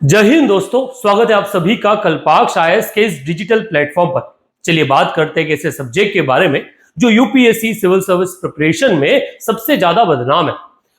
जय हिंद दोस्तों, स्वागत है आप सभी का कल्पाक्ष आईएएस के इस डिजिटल प्लेटफॉर्म पर। चलिए बात करते हैं कि ऐसे सब्जेक्ट के बारे में जो यूपीएससी सिविल सर्विस प्रिपरेशन में सबसे ज्यादा बदनाम है।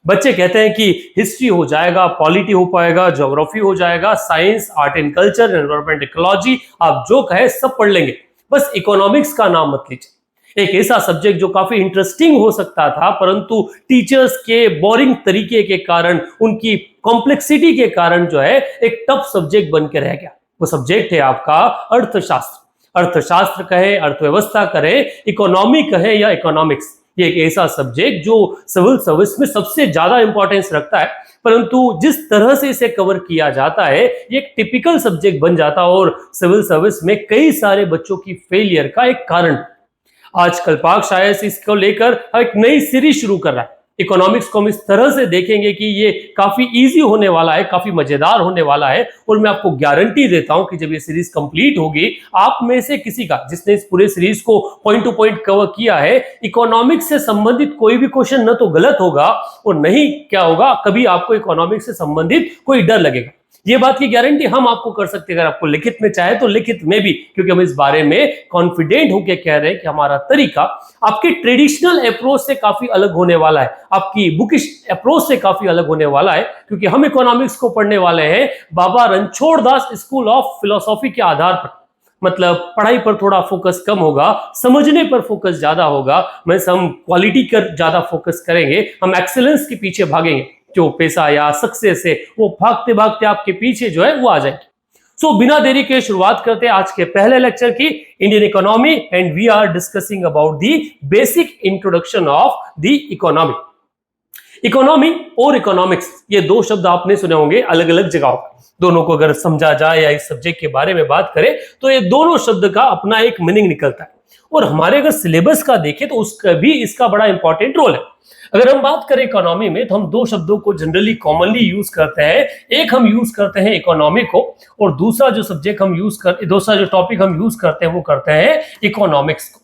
बच्चे कहते हैं कि हिस्ट्री हो जाएगा, पॉलिटी हो पाएगा, ज्योग्राफी हो जाएगा, science, art and culture, environment, ecology, आप जो कहे सब पढ़ लेंगे, बस इकोनॉमिक्स का नाम मत लीजिए। एक ऐसा सब्जेक्ट जो काफी इंटरेस्टिंग हो सकता था, परंतु टीचर्स के बोरिंग तरीके के कारण, उनकी कॉम्प्लेक्सिटी के कारण जो है एक टफ सब्जेक्ट बन के रह गया। वो सब्जेक्ट है आपका अर्थशास्त्र। अर्थशास्त्र कहे, अर्थव्यवस्था कहे, इकोनॉमी कहे या इकोनॉमिक्स, ये एक ऐसा सब्जेक्ट जो सिविल सर्विस में सबसे ज्यादा इंपॉर्टेंस रखता है, परंतु जिस तरह से इसे कवर किया जाता है ये एक टिपिकल सब्जेक्ट बन जाता है और सिविल सर्विस में कई सारे बच्चों की फेलियर का एक कारण। आज कल्पाक्ष आईएएस इसको लेकर एक नई सीरीज शुरू कर रहा है। इकोनॉमिक्स को हम इस तरह से देखेंगे कि ये काफी इजी होने वाला है, काफी मजेदार होने वाला है और मैं आपको गारंटी देता हूं कि जब ये सीरीज कंप्लीट होगी, आप में से किसी का जिसने इस पूरे सीरीज को पॉइंट टू पॉइंट कवर किया है, इकोनॉमिक्स से संबंधित कोई भी क्वेश्चन न तो गलत होगा और नहीं क्या होगा, कभी आपको इकोनॉमिक्स से संबंधित कोई डर लगेगा। ये बात की गारंटी हम आपको कर सकते हैं, अगर आपको लिखित में चाहे तो लिखित में भी, क्योंकि हम इस बारे में कॉन्फिडेंट होकर कह रहे हैं कि हमारा तरीका आपके ट्रेडिशनल अप्रोच से काफी अलग होने वाला है, आपकी बुकिश अप्रोच से काफी अलग होने वाला है, क्योंकि हम इकोनॉमिक्स को पढ़ने वाले हैं बाबा Ranchhod Das school of philosophy के आधार पर। मतलब पढ़ाई पर थोड़ा फोकस कम होगा, समझने पर फोकस ज्यादा होगा, हम क्वालिटी कर ज्यादा फोकस करेंगे, हम एक्सेलेंस के पीछे भागेंगे। जो पैसा या सक्सेस है वो भागते भागते आपके पीछे जो है वो आ जाएगी। सो बिना देरी के शुरुआत करते हैं आज के पहले लेक्चर की, Indian economy, and we are discussing about the basic introduction of the economy. Economy और इकोनॉमिक्स ये दो शब्द आपने सुने होंगे अलग अलग जगहों पर। दोनों को अगर समझा जाए या इस सब्जेक्ट के बारे में बात करें तो ये दोनों शब्द का अपना एक मीनिंग निकलता है, और हमारे अगर सिलेबस का देखें तो उसका भी इसका बड़ा इंपॉर्टेंट रोल है। अगर हम बात करें इकोनॉमी में तो हम दो शब्दों को जनरली कॉमनली यूज करते हैं। एक हम यूज करते हैं इकोनॉमी को, और दूसरा जो टॉपिक हम यूज करते हैं वो करते हैं इकोनॉमिक्स को।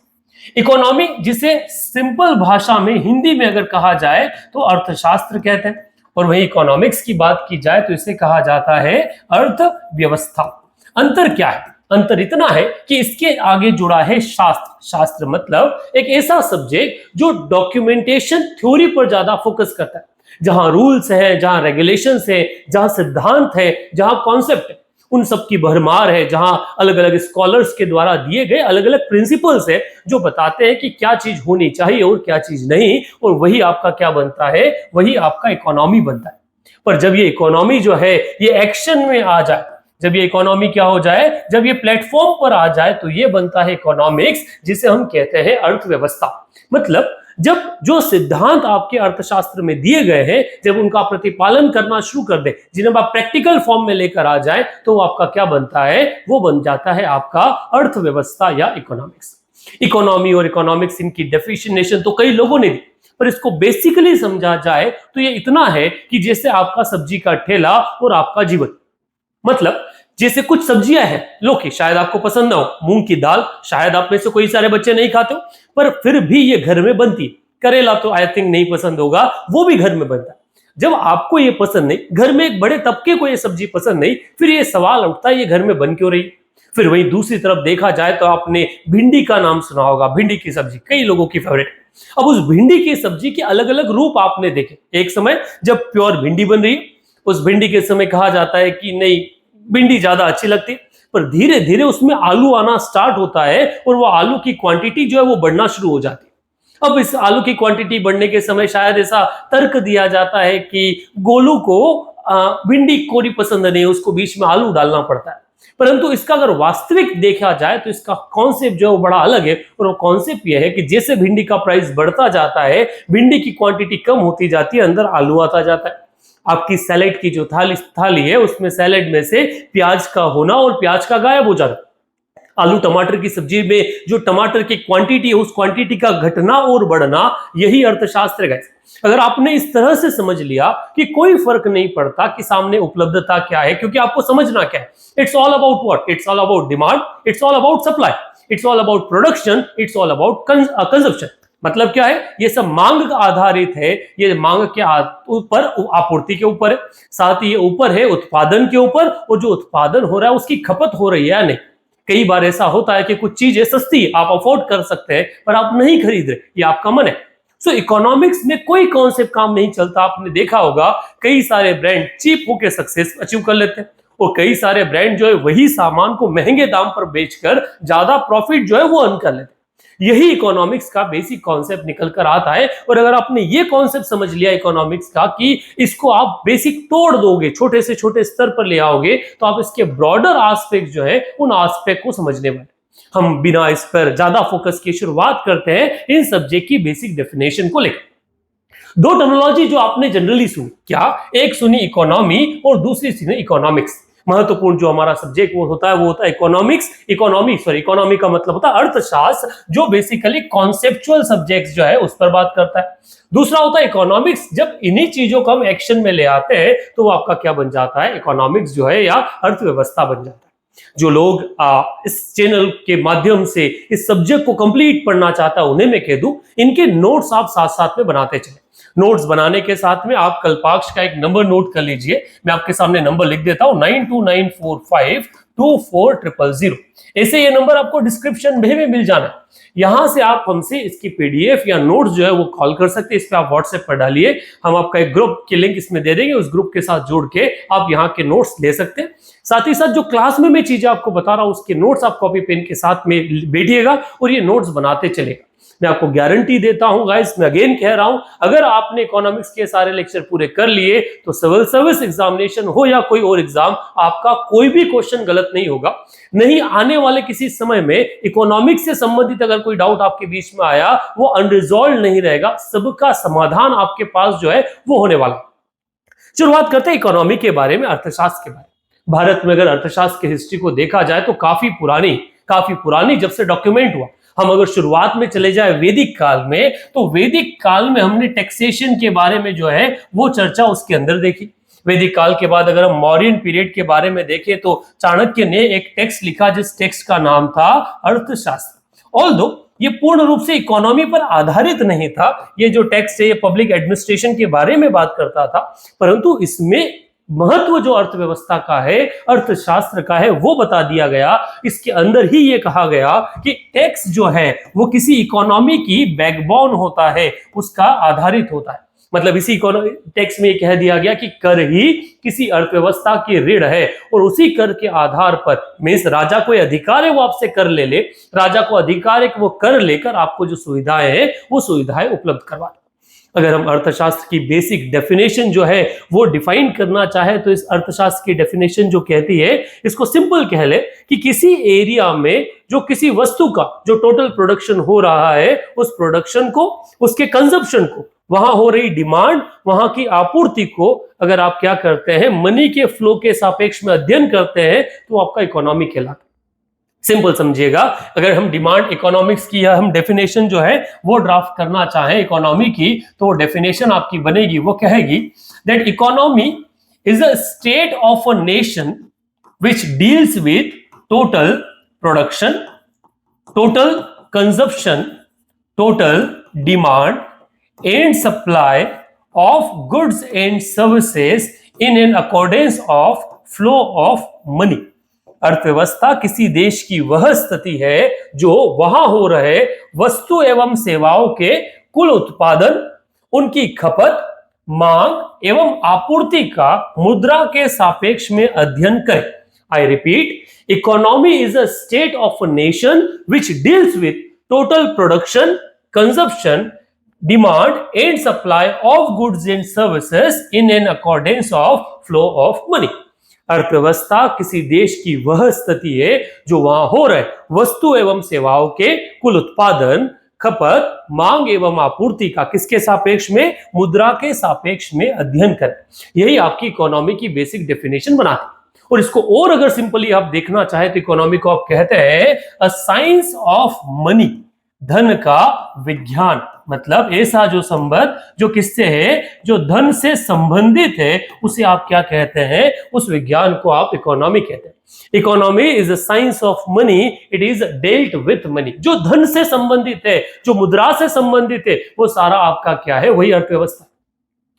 इकोनॉमी जिसे सिंपल भाषा में हिंदी में अगर कहा जाए तो अर्थशास्त्र कहते हैं, और वही इकोनॉमिक्स की बात की जाए तो इसे कहा जाता है अर्थव्यवस्था। अंतर क्या है? अंतर इतना है कि इसके आगे जुड़ा है शास्त्र। शास्त्र मतलब एक ऐसा सब्जेक्ट जो डॉक्यूमेंटेशन थ्योरी पर ज्यादा फोकस करता है, जहां रूल्स है, जहां रेगुलेशंस है, जहां सिद्धांत है, जहां कॉन्सेप्ट है, उन सब की भरमार है, जहां अलग अलग स्कॉलर्स के द्वारा दिए गए अलग अलग प्रिंसिपल्स है जो बताते हैं कि क्या चीज होनी चाहिए और क्या चीज नहीं, और वही आपका क्या बनता है, वही आपका इकोनॉमी बनता है। पर जब ये इकोनॉमी जो है ये एक्शन में आ जाए, जब ये इकोनॉमी क्या हो जाए, जब ये प्लेटफॉर्म पर आ जाए, तो ये बनता है इकोनॉमिक्स, जिसे हम कहते हैं अर्थव्यवस्था। मतलब जब जो सिद्धांत आपके अर्थशास्त्र में दिए गए हैं, जब उनका प्रतिपालन करना शुरू कर दे, जिन्हें आप प्रैक्टिकल फॉर्म में लेकर आ जाए, तो वो आपका क्या बनता है, वो बन जाता है आपका अर्थव्यवस्था या इकोनॉमिक्स। इकोनॉमी और इकोनॉमिक्स इनकी डेफिनेशन तो कई लोगों ने दी, पर इसको बेसिकली समझा जाए तो ये इतना है कि जैसे आपका सब्जी का ठेला और आपका जीवन। मतलब जैसे कुछ सब्जियां हैं लौकी, शायद आपको पसंद ना हो, मूंग की दाल शायद आप में से कोई सारे बच्चे नहीं खाते हो, पर फिर भी ये घर में बनती है। करेला तो आई थिंक नहीं पसंद होगा, वो भी घर में बनता है। जब आपको ये पसंद नहीं, घर में एक बड़े तबके को ये सब्जी पसंद नहीं, फिर ये सवाल उठता है ये घर में बन क्यों रही। फिर वहीं दूसरी तरफ देखा जाए तो आपने भिंडी का नाम सुना होगा, भिंडी की सब्जी कई लोगों की फेवरेट। अब उस भिंडी की सब्जी के अलग अलग रूप आपने देखे। एक समय जब प्योर भिंडी बन रही है, उस भिंडी के समय कहा जाता है कि नहीं, भिंडी ज्यादा अच्छी लगती है, पर धीरे धीरे उसमें आलू आना स्टार्ट होता है और वो आलू की क्वांटिटी जो है वो बढ़ना शुरू हो जाती है। अब इस आलू की क्वांटिटी बढ़ने के समय शायद ऐसा तर्क दिया जाता है कि गोलू को भिंडी कोरी पसंद नहीं, उसको बीच में आलू डालना पड़ता है। परंतु इसका अगर वास्तविक देखा जाए तो इसका कॉन्सेप्ट जो है वो बड़ा अलग है, और वो कॉन्सेप्ट ये है कि जैसे भिंडी का प्राइस बढ़ता जाता है, भिंडी की क्वांटिटी कम होती जाती है, अंदर आलू आता जाता है। आपकी सैलेड की जो थाली है उसमें सैलेड में से प्याज का होना और प्याज का गायब हो जाना। आलू टमाटर की सब्जी में जो टमाटर की क्वांटिटी है उस क्वांटिटी का घटना और बढ़ना, यही अर्थशास्त्र है। अगर आपने इस तरह से समझ लिया कि कोई फर्क नहीं पड़ता कि सामने उपलब्धता क्या है, क्योंकि आपको समझना क्या है, it's all about what, it's all about demand, it's all about supply, it's all about production, it's all about consumption. मतलब क्या है, ये सब मांग का आधारित है, ये मांग के ऊपर, आपूर्ति के ऊपर है, साथ ही ये ऊपर है उत्पादन के ऊपर, और जो उत्पादन हो रहा है उसकी खपत हो रही है या नहीं। कई बार ऐसा होता है कि कुछ चीजें सस्ती है, आप अफोर्ड कर सकते हैं, पर आप नहीं खरीद रहे, ये आपका मन है। सो इकोनॉमिक्स में कोई कॉन्सेप्ट काम नहीं चलता। आपने देखा होगा कई सारे ब्रांड चीप होकर सक्सेस अचीव कर लेते हैं, और कई सारे ब्रांड जो है वही सामान को महंगे दाम पर बेचकर ज्यादा प्रॉफिट जो है वो अर्न कर लेते हैं। यही इकोनॉमिक्स का बेसिक कॉन्सेप्ट निकल कर आता है। और अगर आपने ये कॉन्सेप्ट समझ लिया इकोनॉमिक्स का कि इसको आप बेसिक तोड़ दोगे, छोटे से छोटे स्तर पर ले आओगे, तो आप इसके ब्रॉडर एस्पेक्ट जो है उन एस्पेक्ट को समझने वाले। हम बिना इस पर ज्यादा फोकस की शुरुआत करते हैं इन सब्जेक्ट की बेसिक डेफिनेशन को लेकर। दो टर्मिनोलॉजी जो आपने जनरली सुनी, क्या एक सुनी इकोनॉमी और दूसरी सुनी इकोनॉमिक्स। महत्वपूर्ण जो हमारा सब्जेक्ट वो होता है इकोनॉमिक्स। इकोनॉमी का मतलब होता है अर्थशास्त्र, जो बेसिकली कॉन्सेप्चुअल सब्जेक्ट्स जो है उस पर बात करता है। दूसरा होता है इकोनॉमिक्स। जब इन्हीं चीजों को हम एक्शन में ले आते हैं तो वो आपका क्या बन जाता है, इकोनॉमिक्स जो है या अर्थव्यवस्था बन जाता है। जो लोग इस चैनल के माध्यम से इस सब्जेक्ट को कंप्लीट पढ़ना चाहता है उन्हें मैं कह दूं, इनके नोट्स आप साथ साथ में बनाते चले। नोट्स बनाने के साथ में आप कल्पाक्ष का एक नंबर नोट कर लीजिए। मैं आपके सामने नंबर लिख देता हूं 9294524000। ऐसे ये नंबर आपको डिस्क्रिप्शन में मिल जाना है। यहां से आप हमसे इसकी पीडीएफ या नोट्स जो है वो कॉल कर सकते हैं। इस पे आप व्हाट्सएप पर डालिए, हम आपका एक ग्रुप की लिंक इसमें दे देंगे, उस ग्रुप के साथ जोड़ के आप यहाँ के नोट्स ले सकते हैं। साथ ही साथ जो क्लास में मैं चीजें आपको बता रहा हूं उसके नोट्स आप कॉपी पेन के साथ में बैठिएगा और ये नोट्स बनाते चलेगा। मैं आपको गारंटी देता हूं गाइस, मैं अगेन कह रहा हूं, अगर आपने इकोनॉमिक्स के सारे लेक्चर पूरे कर लिए तो सिविल सर्विस एग्जामिनेशन हो या कोई और एग्जाम, आपका कोई भी क्वेश्चन गलत नहीं होगा। नहीं आने वाले किसी समय में इकोनॉमिक्स से संबंधित अगर कोई डाउट आपके बीच में आया, वो अनरिजॉल्व नहीं रहेगा, सबका समाधान आपके पास जो है वो होने वाला। शुरुआत करते हैं इकोनॉमी के बारे में, अर्थशास्त्र के बारे में। भारत में अगर अर्थशास्त्र की हिस्ट्री को देखा जाए तो काफी पुरानी जब से डॉक्यूमेंट हुआ। हम अगर शुरुआत में चले जाए वैदिक काल में, तो वैदिक काल में हमने टैक्सेशन के बारे में जो है वो चर्चा उसके अंदर देखी। वैदिक काल के बाद अगर हम मौर्यन पीरियड के बारे में देखें तो चाणक्य ने एक टेक्स्ट लिखा जिस टेक्स्ट का नाम था अर्थशास्त्र। ऑल्दो ये पूर्ण रूप से इकोनॉमी पर आधारित नहीं था, ये जो टेक्स्ट है ये पब्लिक एडमिनिस्ट्रेशन के बारे में बात करता था, परंतु इसमें महत्व जो अर्थव्यवस्था का है, अर्थशास्त्र का है, वो बता दिया गया। इसके अंदर ही ये कहा गया कि टैक्स जो है वो किसी इकोनॉमी की बैकबोन होता है, उसका आधारित होता है। मतलब इसी टैक्स में ये कह दिया गया कि कर ही किसी अर्थव्यवस्था की रीढ़ है, और उसी कर के आधार पर मींस राजा को अधिकार है वो आपसे कर ले, राजा को अधिकार है कि वो कर लेकर आपको जो सुविधाएं हैं वो सुविधाएं उपलब्ध करवा। अगर हम अर्थशास्त्र की बेसिक डेफिनेशन जो है वो डिफाइन करना चाहे तो इस अर्थशास्त्र की डेफिनेशन जो कहती है, इसको सिंपल कह ले कि किसी एरिया में जो किसी वस्तु का जो टोटल प्रोडक्शन हो रहा है, उस प्रोडक्शन को, उसके कंजप्शन को, वहां हो रही डिमांड, वहां की आपूर्ति को अगर आप क्या करते हैं, मनी के फ्लो के सापेक्ष में अध्ययन करते हैं तो आपका इकोनॉमी कहलाता है। सिंपल समझिएगा, अगर हम डिमांड इकोनॉमिक्स की या हम डेफिनेशन जो है वो ड्राफ्ट करना चाहें इकोनॉमी की, तो डेफिनेशन आपकी बनेगी, वो कहेगी that economy is a state of a nation which deals with total production, total consumption, total demand and supply of goods and services in an accordance of flow of money. अर्थव्यवस्था किसी देश की वह स्थिति है जो वहां हो रहे वस्तु एवं सेवाओं के कुल उत्पादन, उनकी खपत, मांग एवं आपूर्ति का मुद्रा के सापेक्ष में अध्ययन करे। I repeat, economy is a state of a nation which deals with total production, consumption, demand and supply of goods and services in an accordance of flow of money. अर्थव्यवस्था किसी देश की वह स्थिति है जो वहां हो रहे वस्तु एवं सेवाओं के कुल उत्पादन, खपत, मांग एवं आपूर्ति का किसके सापेक्ष में, मुद्रा के सापेक्ष में अध्ययन करें। यही आपकी इकोनॉमी की बेसिक डेफिनेशन बनाती है। और इसको और अगर सिंपली आप देखना चाहे तो इकोनॉमी को आप कहते हैं अ साइंस ऑफ मनी, धन का विज्ञान। मतलब ऐसा जो संबंध जो किससे है, जो धन से संबंधित है, उसे आप क्या कहते हैं, उस विज्ञान को आप इकोनॉमी कहते हैं। Economy is the science of money, it is dealt with money. जो धन से संबंधित है, जो मुद्रा से संबंधित है, वो सारा आपका क्या है, वही अर्थव्यवस्था।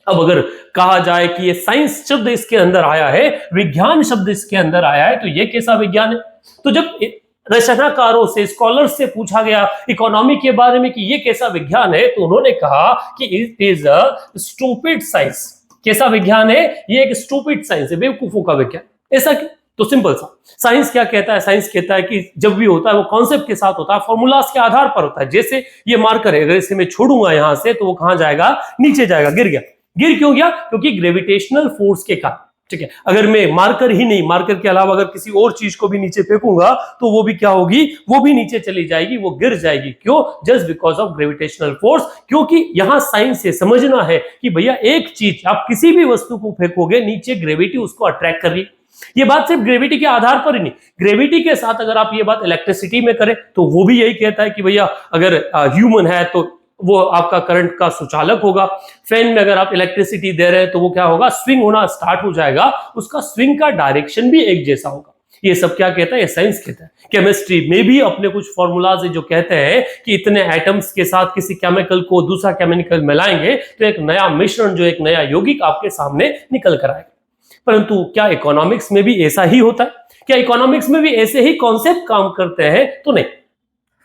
अब अगर कहा जाए कि ये साइंस शब्द इसके अंदर आया है, विज्ञान शब्द इसके अंदर आया है, तो ये कैसा विज्ञान है? तो जब रचनाकारों से, स्कॉलर्स से पूछा गया इकोनॉमी के बारे में कि ये कैसा विज्ञान है, तो उन्होंने कहा कि it is a stupid science. कैसा विज्ञान है? ये एक स्टूपिड साइंस है, बेवकूफों का विज्ञान। ऐसा क्यों? तो सिंपल सा, साइंस क्या कहता है? साइंस कहता है कि जब भी होता है वो कॉन्सेप्ट के साथ होता है, फॉर्मूलाज के आधार पर होता है। जैसे ये मार्कर है, अगर इसे मैं छोड़ूंगा यहां से तो वो कहां जाएगा? नीचे जाएगा। गिर गया। गिर क्यों गया? क्योंकि ग्रेविटेशनल फोर्स के कारण। ठीक है, अगर मैं मार्कर ही नहीं, मार्कर के अलावा अगर किसी और चीज को भी नीचे फेंकूंगा तो वो भी क्या होगी? वो भी नीचे चली जाएगी, वो गिर जाएगी। क्यों? Just because of gravitational force. क्योंकि यहां साइंस से समझना है कि भैया एक चीज, आप किसी भी वस्तु को फेंकोगे, नीचे ग्रेविटी उसको अट्रैक्ट कर रही है। ये बात सिर्फ ग्रेविटी के आधार पर ही नहीं, ग्रेविटी के साथ अगर आप ये बात इलेक्ट्रिसिटी में करें तो वो भी यही कहता है कि भैया अगर ह्यूमन है तो वो आपका करंट का सुचालक होगा। फैन में अगर आप इलेक्ट्रिसिटी दे रहे हैं तो वो क्या होगा? स्विंग होना स्टार्ट हो जाएगा, उसका स्विंग का डायरेक्शन भी एक जैसा होगा। ये सब क्या कहता है? ये साइंस कहता है। केमिस्ट्री में भी अपने कुछ फॉर्मूलाज है जो कहते हैं कि इतने एटम्स के साथ किसी केमिकल को दूसरा केमिकल मिलाएंगे तो एक नया मिश्रण, जो एक नया यौगिक आपके सामने निकल कर आएगा। परंतु क्या इकोनॉमिक्स में भी ऐसा ही होता है? क्या इकोनॉमिक्स में भी ऐसे ही कॉन्सेप्ट काम करते हैं? तो नहीं।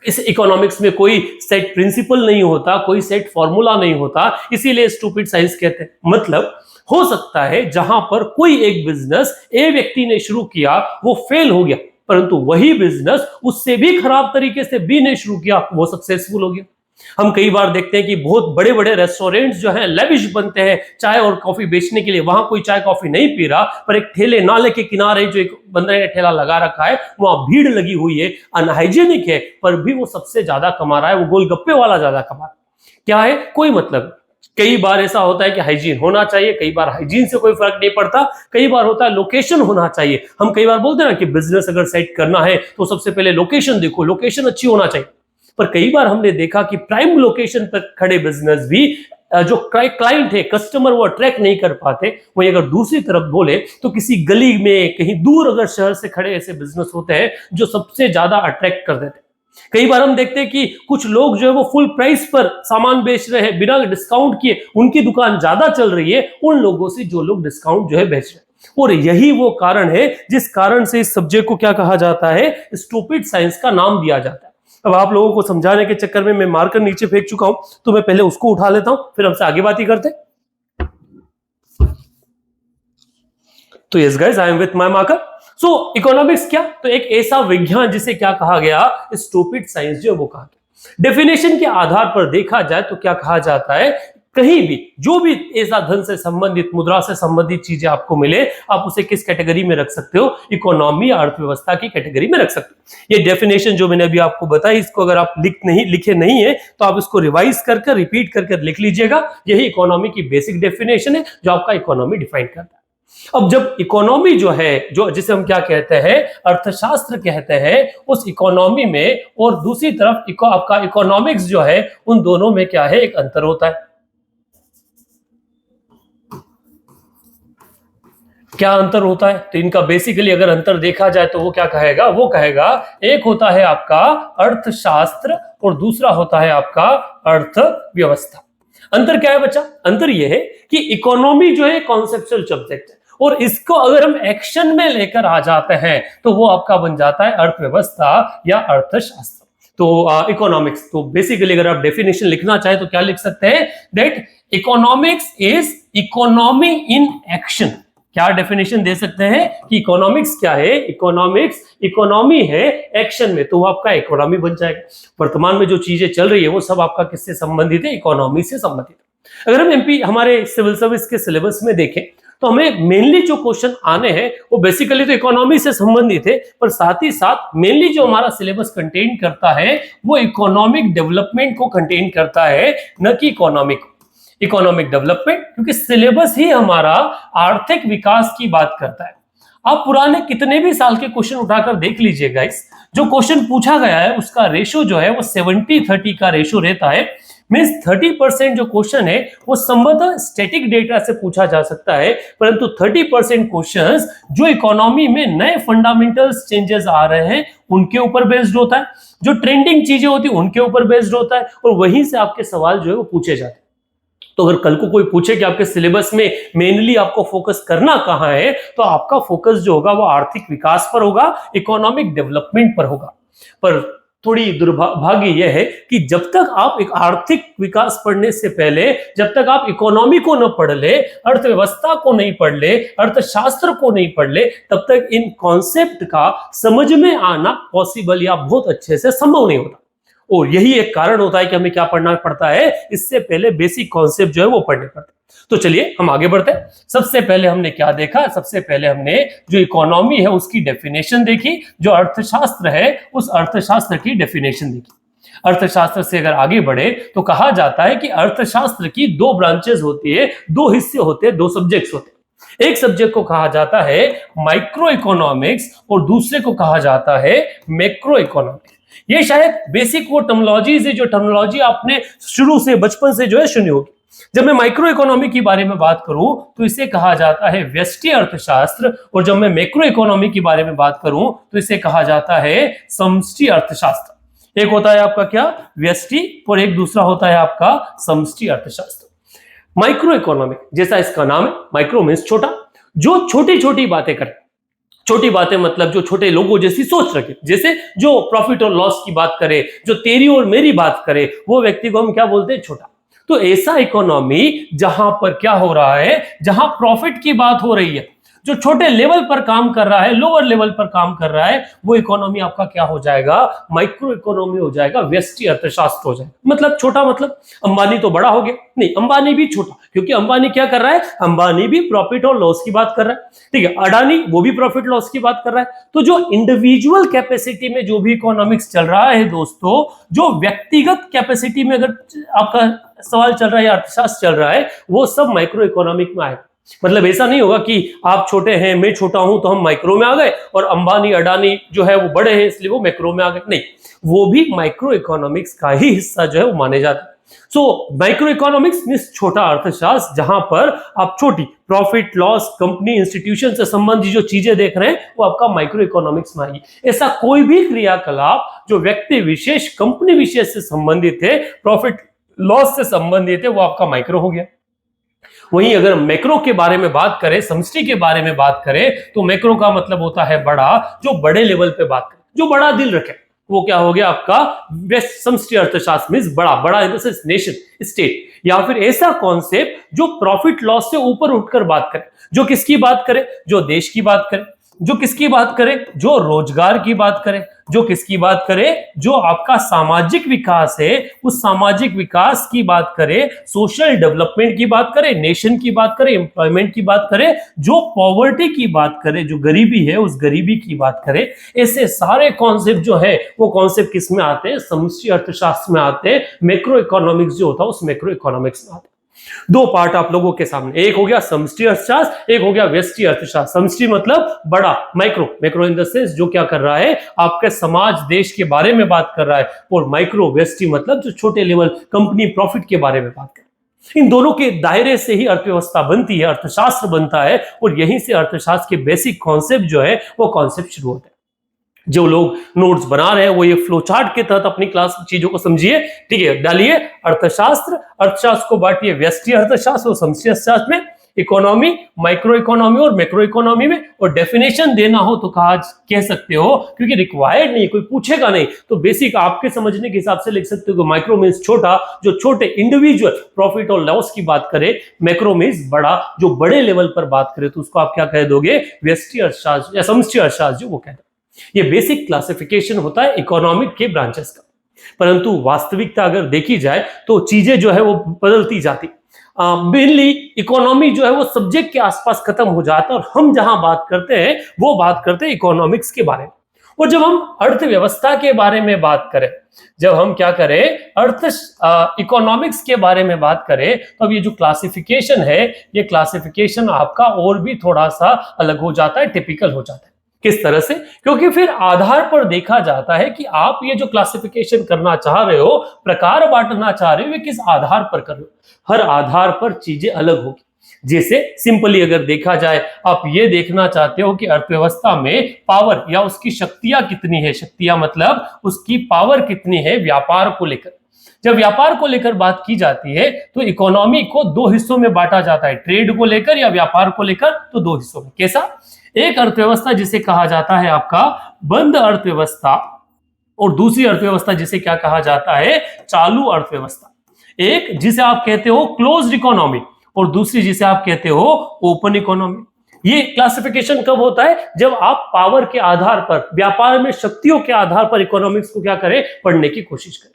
इस इकोनॉमिक्स में कोई सेट प्रिंसिपल नहीं होता, कोई सेट फॉर्मूला नहीं होता, इसीलिए स्टूपिड साइंस कहते हैं। मतलब हो सकता है जहां पर कोई एक बिजनेस ए व्यक्ति ने शुरू किया, वो फेल हो गया, परंतु वही बिजनेस उससे भी खराब तरीके से बी ने शुरू किया, वो सक्सेसफुल हो गया। हम कई बार देखते हैं कि बहुत बड़े बड़े रेस्टोरेंट्स जो हैं लेविश बनते हैं चाय और कॉफी बेचने के लिए। वहां कोई चाय कॉफी नहीं पी रहा, पर एक ठेले नाले के किनारे जो एक बंदे ने ठेला लगा रखा है, वहां भीड़ लगी हुई है, अनहाइजीनिक है, पर भी वो सबसे ज्यादा कमा रहा है, वो गोलगप्पे वाला ज्यादा कमा रहा है। क्या है? कोई मतलब। कई बार ऐसा होता है कि हाइजीन होना चाहिए, कई बार हाइजीन से कोई फर्क नहीं पड़ता, कई बार होता है लोकेशन होना चाहिए। हम कई बार बोलते हैं ना कि बिजनेस अगर सेट करना है तो सबसे पहले लोकेशन देखो, लोकेशन अच्छी होना चाहिए। पर कई बार हमने देखा कि प्राइम लोकेशन पर खड़े बिजनेस भी जो क्लाइंट है, कस्टमर, वो अट्रैक्ट नहीं कर पाते। वहीं अगर दूसरी तरफ बोले तो किसी गली में कहीं दूर अगर शहर से खड़े ऐसे बिजनेस होते हैं जो सबसे ज्यादा अट्रैक्ट कर देते हैं। कई बार हम देखते हैं कि कुछ लोग जो है वो फुल प्राइस पर सामान बेच रहे हैं, बिना डिस्काउंट किए, उनकी दुकान ज्यादा चल रही है उन लोगों से जो लोग डिस्काउंट जो है बेच रहे हैं। और यही वो कारण है जिस कारण से इस सब्जेक्ट को क्या कहा जाता है? स्टूपिड साइंस का नाम दिया जाता है। अब आप लोगों को समझाने के चक्कर में मैं मार्कर नीचे फेंक चुका हूं, तो मैं पहले उसको उठा लेता हूं, फिर हमसे आगे बात ही करते। तो yes guys, I am with my marker. So economics क्या? तो एक ऐसा विज्ञान जिसे क्या कहा गया? स्टूपिड साइंस जो वो कहा गया। डेफिनेशन के आधार पर देखा जाए तो क्या कहा जाता है? कहीं भी जो भी ऐसा धन से संबंधित, मुद्रा से संबंधित चीजें आपको मिले, आप उसे किस कैटेगरी में रख सकते हो? इकोनॉमी, अर्थव्यवस्था की कैटेगरी में रख सकते हो। ये डेफिनेशन जो मैंने अभी आपको बताई, इसको अगर आप लिखे नहीं है तो आप इसको रिवाइज करके रिपीट करके लिख लीजिएगा। यही इकोनॉमी की बेसिक डेफिनेशन है जो आपका इकोनॉमी डिफाइन करता है। अब जब इकोनॉमी जो है, जो जिसे हम क्या कहते हैं? अर्थशास्त्र कहते हैं, उस इकोनॉमी में और दूसरी तरफ आपका इकोनॉमिक्स जो है, उन दोनों में क्या है? एक अंतर होता है। क्या अंतर होता है? तो इनका बेसिकली अगर अंतर देखा जाए तो वो क्या कहेगा? वो कहेगा एक होता है आपका अर्थशास्त्र और दूसरा होता है आपका अर्थव्यवस्था। अंतर क्या है बच्चा? अंतर यह है कि इकोनॉमी जो है कॉन्सेप्चुअल सब्जेक्ट है, और इसको अगर हम एक्शन में लेकर आ जाते हैं तो वो आपका बन जाता है अर्थव्यवस्था या अर्थशास्त्र। तो इकोनॉमिक्स, तो बेसिकली अगर आप डेफिनेशन लिखना चाहे तो क्या लिख सकते हैं? That economics is economy in action. क्या डेफिनेशन दे सकते हैं कि इकोनॉमिक्स क्या है? इकोनॉमिक्स इकोनॉमी है एक्शन में, तो वो आपका इकोनॉमी बन जाएगा। वर्तमान में जो चीजें चल रही है वो सब आपका किससे संबंधित है? इकोनॉमी से संबंधित। अगर हम एमपी हमारे सिविल सर्विस के सिलेबस में देखें तो हमें मेनली जो क्वेश्चन आने हैं वो बेसिकली तो इकोनॉमी से संबंधित है, पर साथ ही साथ मेनली जो हमारा सिलेबस कंटेन करता है वो इकोनॉमिक डेवलपमेंट को कंटेन करता है, न कि इकोनॉमिक डेवलपमेंट, क्योंकि सिलेबस ही हमारा आर्थिक विकास की बात करता है। आप पुराने कितने भी साल के क्वेश्चन उठाकर देख लीजिएगा, इस जो क्वेश्चन पूछा गया है उसका रेशो जो है वो 70-30 का रेशो रहता है। मींस 30% जो क्वेश्चन है वो संभवतः स्टैटिक डेटा से पूछा जा सकता है, परंतु 30% क्वेश्चंस जो इकोनॉमी में नए फंडामेंटल्स चेंजेस आ रहे हैं उनके ऊपर बेस्ड होता है, जो ट्रेंडिंग चीजें होती है उनके ऊपर बेस्ड होता है, और वहीं से आपके सवाल जो है वो पूछे जाते हैं। तो अगर कल को कोई पूछे कि आपके सिलेबस में मेनली आपको फोकस करना कहां है, तो आपका फोकस जो होगा वो आर्थिक विकास पर होगा, इकोनॉमिक डेवलपमेंट पर होगा। पर थोड़ी दुर्भाग्य यह है कि जब तक आप एक आर्थिक विकास पढ़ने से पहले, जब तक आप इकोनॉमी को न पढ़ ले, अर्थव्यवस्था को नहीं पढ़ ले, अर्थशास्त्र को नहीं पढ़ ले, तब तक इन कॉन्सेप्ट का समझ में आना पॉसिबल या बहुत अच्छे से संभव नहीं होता। और यही एक कारण होता है कि हमें क्या पढ़ना पड़ता है, इससे पहले बेसिक कॉन्सेप्ट जो है वो पढ़ने पड़ते हैं। तो चलिए हम आगे बढ़ते हैं। सबसे पहले हमने क्या देखा, सबसे पहले हमने जो इकोनॉमी है उसकी डेफिनेशन देखी, जो अर्थशास्त्र है उस अर्थशास्त्र की डेफिनेशन देखी। अर्थशास्त्र से अगर आगे बढ़े तो कहा जाता है कि अर्थशास्त्र की दो ब्रांचेस होती है, दो हिस्से होते हैं, दो सब्जेक्ट्स होते हैं। एक सब्जेक्ट को कहा जाता है माइक्रो इकोनॉमिक्स और दूसरे को कहा जाता है मैक्रो इकोनॉमिक्स। ये शायद बेसिक वो टर्मिनोलॉजीज है जो टर्मिनोलॉजी आपने शुरू से बचपन से जो है सुनी होगी। जब मैं माइक्रो इकोनॉमी के बारे में बात करूं तो इसे कहा जाता है व्यष्टि अर्थशास्त्र, और जब मैं मैक्रो इकोनॉमी के बारे में बात करूं तो इसे कहा जाता है समष्टि अर्थशास्त्र। एक होता है आपका क्या, व्यष्टि, और एक दूसरा होता है आपका समष्टि अर्थशास्त्र। माइक्रो इकोनॉमिक जैसा इसका नाम है, माइक्रो मीन्स छोटा, जो छोटी छोटी बातें करे। छोटी बातें मतलब जो छोटे लोगों जैसी सोच रखे, जैसे जो प्रॉफिट और लॉस की बात करे, जो तेरी और मेरी बात करे, वो व्यक्ति को हम क्या बोलते हैं, छोटा। तो ऐसा इकोनॉमी जहां पर क्या हो रहा है, जहां प्रॉफिट की बात हो रही है, जो छोटे लेवल पर काम कर रहा है, लोअर लेवल पर काम कर रहा है, वो इकोनॉमी आपका क्या हो जाएगा, माइक्रो इकोनॉमी हो जाएगा, व्यष्टि अर्थशास्त्र हो जाएगा। मतलब छोटा मतलब अंबानी तो बड़ा हो गया, नहीं, अंबानी भी छोटा, क्योंकि अंबानी क्या कर रहा है, अंबानी भी प्रॉफिट और लॉस की बात कर रहा है, ठीक है, अडानी वो भी प्रॉफिट लॉस की बात कर रहा है। तो जो इंडिविजुअल कैपेसिटी में जो भी इकोनॉमिक्स चल रहा है दोस्तों, जो व्यक्तिगत कैपेसिटी में अगर आपका सवाल चल रहा है या अर्थशास्त्र चल रहा है, वो सब माइक्रो इकोनॉमिक में आएगा। मतलब ऐसा नहीं होगा कि आप छोटे हैं, मैं छोटा हूं तो हम माइक्रो में आ गए, और अंबानी अडानी जो है वो बड़े हैं इसलिए वो मैक्रो में आ गए, नहीं, वो भी माइक्रो इकोनॉमिक्स का ही हिस्सा जो है वो माने जाते हैं। सो माइक्रो इकोनॉमिक्स मींस छोटा अर्थशास्त्र, जहां पर आप छोटी प्रॉफिट लॉस, कंपनी, इंस्टीट्यूशन से संबंधित जो चीजें देख रहे हैं वो आपका माइक्रो इकोनॉमिक्स में आएगी। ऐसा कोई भी क्रियाकलाप जो व्यक्ति विशेष, कंपनी विशेष से संबंधित है, प्रॉफिट लॉस से संबंधित है, वो आपका माइक्रो हो गया। वहीं अगर मैक्रो के बारे में बात करें, समष्टि के बारे में बात करें, तो मैक्रो का मतलब होता है बड़ा, जो बड़े लेवल पे बात करे, जो बड़ा दिल रखे, वो क्या हो गया आपका समष्टि अर्थशास्त्र मींस बड़ा, बड़ा in the sense nation, state, या फिर ऐसा कॉन्सेप्ट जो प्रॉफिट लॉस से ऊपर उठकर बात करे, जो किसकी बात करे, जो देश की बात करे, जो किसकी बात करे, जो रोजगार की बात करे, जो किसकी बात करे, जो आपका सामाजिक विकास है उस सामाजिक विकास की बात करे, सोशल डेवलपमेंट की बात करे, नेशन की बात करे, एम्प्लॉयमेंट की बात करे, जो पॉवर्टी की बात करे, जो गरीबी है उस गरीबी की बात करे। ऐसे सारे कॉन्सेप्ट जो है वो कॉन्सेप्ट किस में आते हैं, समष्टि अर्थशास्त्र में आते हैं। मैक्रो इकोनॉमिक्स जो होता है उस मैक्रो इकोनॉमिक्स में आते हैं। दो पार्ट आप लोगों के सामने, एक हो गया समष्टि अर्थशास्त्र, एक हो गया व्यष्टि अर्थशास्त्र। समष्टि मतलब बड़ा, micro, macro in the sense जो क्या कर रहा है, आपके समाज देश के बारे में बात कर रहा है, और माइक्रो व्यष्टि मतलब जो छोटे लेवल कंपनी प्रॉफिट के बारे में बात कर रहा है। इन दोनों के दायरे से ही अर्थव्यवस्था बनती है, अर्थशास्त्र बनता है, और यहीं से अर्थशास्त्र के बेसिक कॉन्सेप्ट जो है वो कॉन्सेप्ट शुरू होते हैं। जो लोग नोट्स बना रहे हैं वो ये फ्लो चार्ट के तहत अपनी क्लास चीजों को समझिए, ठीक है, डालिए अर्थशास्त्र, अर्थशास्त्र को बांटिए व्यष्टि अर्थशास्त्र और समष्टि अर्थशास्त्र में, इकोनॉमी, माइक्रो इकोनॉमी और मैक्रो इकोनॉमी में। और डेफिनेशन देना हो तो कह सकते हो, क्योंकि रिक्वायर्ड नहीं, कोई पूछेगा नहीं, तो बेसिक आपके समझने के हिसाब से लिख सकते हो कि माइक्रो मीन्स छोटा, जो छोटे इंडिविजुअल प्रॉफिट और लॉस की बात करे, मैक्रो मीन्स बड़ा, जो बड़े लेवल पर बात करे, तो उसको आप क्या कह दोगे, व्यष्टि अर्थशास्त्र या समष्टि अर्थशास्त्र जो वो कहते हैं। ये बेसिक क्लासिफिकेशन होता है इकोनॉमिक के ब्रांचेस का। परंतु वास्तविकता अगर देखी जाए तो चीजें जो है वो बदलती जाती। मेनली इकोनॉमी जो है वो सब्जेक्ट के आसपास खत्म हो जाता है, और हम जहां बात करते हैं वो बात करते हैं इकोनॉमिक्स के बारे में। और जब हम अर्थव्यवस्था के बारे में बात करें, जब हम क्या करें, इकोनॉमिक्स के बारे में बात करें, तो अब ये जो क्लासिफिकेशन है, ये क्लासिफिकेशन आपका और भी थोड़ा सा अलग हो जाता है, टिपिकल हो जाता है। किस तरह से? क्योंकि फिर आधार पर देखा जाता है कि आप ये जो क्लासिफिकेशन करना चाह रहे हो, प्रकार बांटना चाह रहे हो, ये किस आधार पर कर रहे हो। हर आधार पर चीजें अलग होगी। जैसे सिंपली अगर देखा जाए, आप ये देखना चाहते हो कि अर्थव्यवस्था में पावर या उसकी शक्तियां कितनी है, शक्तियां मतलब उसकी पावर कितनी है व्यापार को लेकर। जब व्यापार को लेकर बात की जाती है तो इकोनॉमी को दो हिस्सों में बांटा जाता है, ट्रेड को लेकर या व्यापार को लेकर, तो दो हिस्सों में। कैसा? एक अर्थव्यवस्था जिसे कहा जाता है आपका बंद अर्थव्यवस्था, और दूसरी अर्थव्यवस्था जिसे क्या कहा जाता है, चालू अर्थव्यवस्था। एक जिसे आप कहते हो क्लोज्ड इकोनॉमी, और दूसरी जिसे आप कहते हो ओपन इकोनॉमी। ये क्लासिफिकेशन कब होता है? जब आप पावर के आधार पर, व्यापार में शक्तियों के आधार पर इकोनॉमिक्स को क्या करें, पढ़ने की कोशिश करें।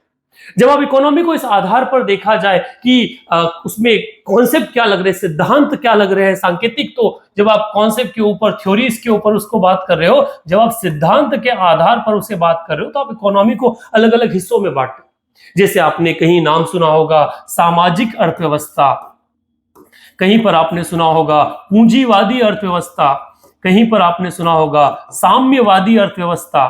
जब आप इकोनॉमी को इस आधार पर देखा जाए कि उसमें कॉन्सेप्ट क्या लग रहे हैं, सिद्धांत क्या लग रहे हैं, सांकेतिक, तो जब आप कॉन्सेप्ट के ऊपर, थ्योरीज के ऊपर उसको बात कर रहे हो, जब आप सिद्धांत के आधार पर उसे बात कर रहे हो, तो आप इकोनॉमी को अलग अलग हिस्सों में बांटते हो। जैसे आपने कहीं नाम सुना होगा सामाजिक अर्थव्यवस्था, कहीं पर आपने सुना होगा पूंजीवादी अर्थव्यवस्था, कहीं पर आपने सुना होगा साम्यवादी अर्थव्यवस्था,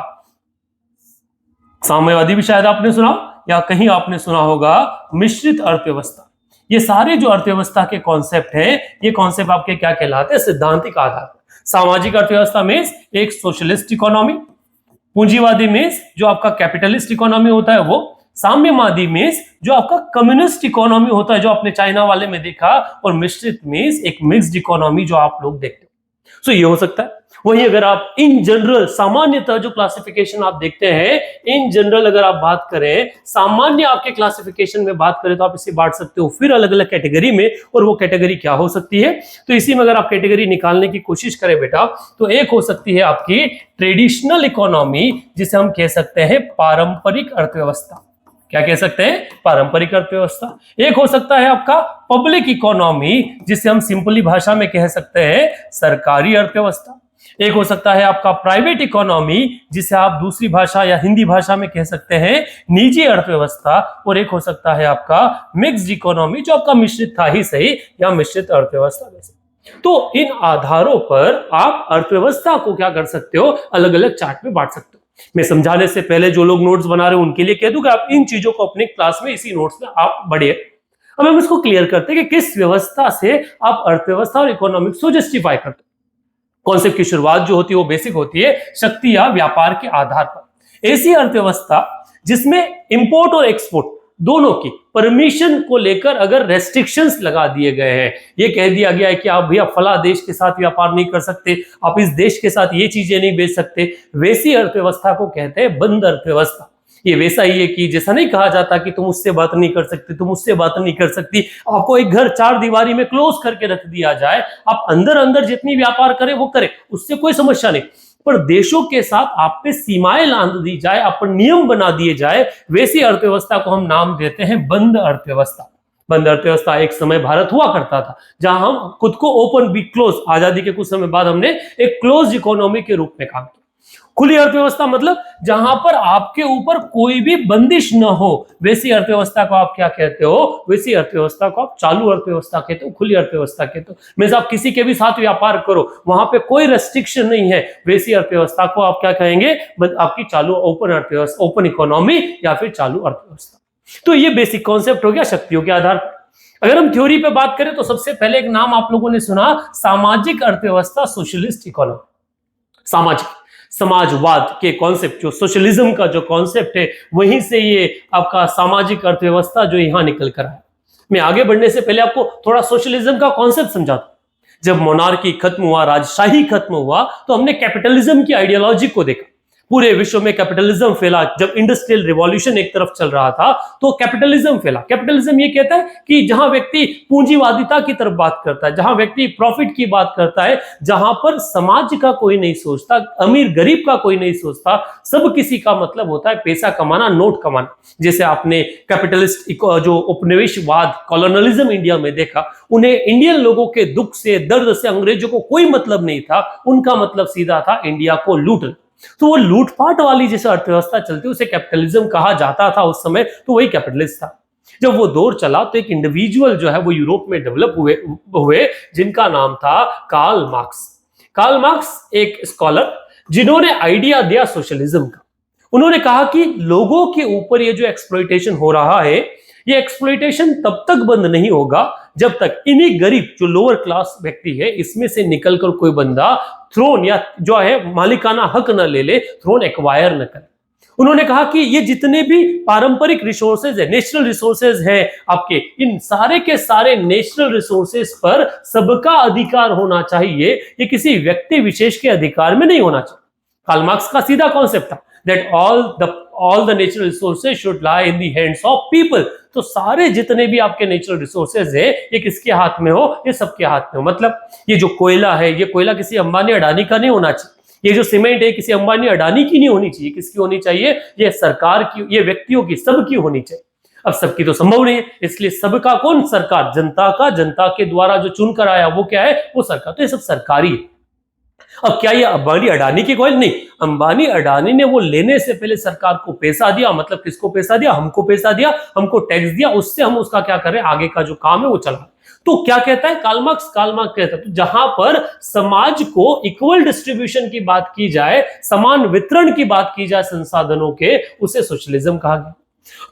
साम्यवादी भी शायद आपने सुना, या कहीं आपने सुना होगा मिश्रित अर्थव्यवस्था। ये सारे जो अर्थव्यवस्था के कॉन्सेप्ट हैं, ये कॉन्सेप्ट आपके क्या कहलाते हैं, सिद्धांतिक आधार पर। सामाजिक अर्थव्यवस्था में एक सोशलिस्ट इकोनॉमी, पूंजीवादी में जो आपका कैपिटलिस्ट इकोनॉमी होता है वो, साम्यवादी में जो आपका कम्युनिस्ट इकोनॉमी होता है जो आपने चाइना वाले में देखा, और मिश्रित में एक मिक्स्ड इकोनॉमी जो आप लोग देखते हो। सो ये हो सकता है। वहीं अगर आप इन जनरल, सामान्यतः जो क्लासिफिकेशन आप देखते हैं, इन जनरल अगर आप बात करें, सामान्य आपके क्लासिफिकेशन में बात करें, तो आप इसे बांट सकते हो फिर अलग अलग कैटेगरी में। और वो कैटेगरी क्या हो सकती है? तो इसी में अगर आप कैटेगरी निकालने की कोशिश करें बेटा, तो एक हो सकती है आपकी ट्रेडिशनल इकोनॉमी, जिसे हम कह सकते हैं पारंपरिक अर्थव्यवस्था। क्या कह सकते हैं? पारंपरिक अर्थव्यवस्था। एक हो सकता है आपका पब्लिक इकोनॉमी, जिसे हम सिंपली भाषा में कह सकते हैं सरकारी अर्थव्यवस्था। एक हो सकता है आपका प्राइवेट इकोनॉमी, जिसे आप दूसरी भाषा या हिंदी भाषा में कह सकते हैं निजी अर्थव्यवस्था। और एक हो सकता है आपका मिक्स्ड इकोनॉमी, जो आपका मिश्रित था ही सही, या मिश्रित अर्थव्यवस्था में से। तो इन आधारों पर आप अर्थव्यवस्था को क्या कर सकते हो, अलग अलग चार्ट में बांट सकते हो। मैं समझाने से पहले जो लोग नोट्स बना रहे हैं उनके लिए कह दूं कि आप इन चीजों को अपने क्लास में, इसी नोट्स में आप बढ़िए। अब हम इसको क्लियर करते हैं कि किस व्यवस्था से आप अर्थव्यवस्था और इकोनॉमिक्स को जस्टिफाई करते हो। कॉन्सेप्ट की शुरुआत जो होती है वो बेसिक होती है शक्ति या व्यापार के आधार पर। ऐसी अर्थव्यवस्था जिसमें इंपोर्ट और एक्सपोर्ट दोनों की परमिशन को लेकर अगर रेस्ट्रिक्शंस लगा दिए गए हैं, ये कह दिया गया है कि आप भैया फला देश के साथ व्यापार नहीं कर सकते, आप इस देश के साथ ये चीजें नहीं बेच सकते, वैसी अर्थव्यवस्था को कहते हैं बंद अर्थव्यवस्था। ये वैसा ही है कि जैसा नहीं कहा जाता कि तुम उससे बात नहीं कर सकते, तुम उससे बात नहीं कर सकती, आपको एक घर चार दीवारी में क्लोज करके रख दिया जाए, आप अंदर अंदर जितनी व्यापार करें वो करें, उससे कोई समस्या नहीं, पर देशों के साथ आप पे सीमाएं लाद दी जाए, आप पर नियम बना दिए जाए, वैसी अर्थव्यवस्था को हम नाम देते हैं बंद अर्थव्यवस्था। बंद अर्थव्यवस्था एक समय भारत हुआ करता था, जहां हम खुद को ओपन बी क्लोज, आजादी के कुछ समय बाद हमने एक क्लोज इकोनॉमी के रूप में काम किया। खुली अर्थव्यवस्था मतलब जहां पर आपके ऊपर कोई भी बंदिश न हो, वैसी अर्थव्यवस्था को आप क्या कहते हो? वैसी अर्थव्यवस्था को आप चालू अर्थव्यवस्था कहते हो, खुली अर्थव्यवस्था कहते हो। मींस आप किसी के भी साथ व्यापार करो, वहां पे कोई रेस्ट्रिक्शन नहीं है, वैसी अर्थव्यवस्था को आप क्या कहेंगे? आपकी चालू ओपन अर्थव्यवस्था, ओपन इकोनॉमी या फिर चालू अर्थव्यवस्था। तो ये बेसिक कॉन्सेप्ट हो गया शक्तियों के आधार पर। अगर हम थ्योरी पे बात करें तो सबसे पहले एक नाम आप लोगों ने सुना, सामाजिक अर्थव्यवस्था, सोशलिस्ट इकोनॉमी। सामाजिक, समाजवाद के कॉन्सेप्ट, जो सोशलिज्म का जो कॉन्सेप्ट है, वहीं से ये आपका सामाजिक अर्थव्यवस्था जो यहां निकल कर आया। मैं आगे बढ़ने से पहले आपको थोड़ा सोशलिज्म का कॉन्सेप्ट समझाता हूं। जब मोनार्की खत्म हुआ, राजशाही खत्म हुआ, तो हमने कैपिटलिज्म की आइडियोलॉजी को देखा। पूरे विश्व में कैपिटलिज्म फैला। जब इंडस्ट्रियल रिवॉल्यूशन एक तरफ चल रहा था तो कैपिटलिज्म फैला। कैपिटलिज्म ये कहता है कि जहां व्यक्ति पूंजीवादिता की तरफ बात करता है, जहां व्यक्ति प्रॉफिट की बात करता है, जहां पर समाज का कोई नहीं सोचता, अमीर गरीब का कोई नहीं सोचता, सब किसी का मतलब होता है पैसा कमाना, नोट कमाना। जैसे आपने कैपिटलिस्ट जो उपनिवेशवाद, कॉलोनलिज्म इंडिया में देखा, उन्हें इंडियन लोगों के दुख से, दर्द से अंग्रेजों को कोई मतलब नहीं था। उनका मतलब सीधा था इंडिया को लूट। तो वो लूटपाट वाली जैसे अर्थव्यवस्था चलती उसे कैपिटलिज्म कहा जाता था उस समय, तो वही कैपिटलिस्ट था। जब वो दौर चला तो एक इंडिविजुअल जो है वो यूरोप में डेवलप हुए जिनका नाम था कार्ल मार्क्स। कार्ल मार्क्स एक स्कॉलर, जिन्होंने आइडिया दिया सोशलिज्म का। उन्होंने कहा कि लोगों के ऊपर ये जो एक्सप्लॉइटेशन हो रहा है, ये एक्सप्लॉइटेशन तब तक बंद नहीं होगा जब तक इन्हीं गरीब जो लोअर क्लास व्यक्ति है इसमें से निकलकर कोई बंदा थ्रोन या जो है मालिकाना हक न ले ले, थ्रोन एक्वायर न करे। उन्होंने कहा कि ये जितने भी पारंपरिक रिसोर्सेज है, नेचुरल रिसोर्सेज है आपके, इन सारे के सारे नेचुरल रिसोर्सेज पर सबका अधिकार होना चाहिए, ये किसी व्यक्ति विशेष के अधिकार में नहीं होना चाहिए। कार्ल मार्क्स का सीधा कॉन्सेप्ट था that all the natural resources should lie in the hands of people। तो सारे जितने भी आपके नेचुरल रिसोर्सेज है ये किसके हाथ में हो? ये सबके हाथ में हो। मतलब ये जो कोयला है, ये कोयला किसी अंबानी अडानी का नहीं होना चाहिए। ये जो सीमेंट है किसी अंबानी अडानी की नहीं होनी चाहिए। किसकी होनी चाहिए? ये सरकार की, ये व्यक्तियों की, सबकी होनी चाहिए। अब सबकी तो संभव नहीं है, इसलिए सबका कौन? सरकार। जनता का, जनता के द्वारा जो चुनकर आया वो क्या है? वो सरकार। तो ये सब सरकारी है। अब क्या ये अंबानी अडानी की कोयल? नहीं, अंबानी अडानी ने वो लेने से पहले सरकार को पैसा दिया। मतलब किसको पैसा दिया? हमको पैसा दिया, हमको टैक्स दिया, उससे हम उसका क्या कर रहे हैं? आगे का जो काम है वो चला। तो क्या कहता है कार्ल मार्क्स? कार्ल मार्क्स कहता है तो जहां पर समाज को इक्वल डिस्ट्रीब्यूशन की बात की जाए, समान वितरण की बात की जाए संसाधनों के, उसे सोशलिज्म कहा गया।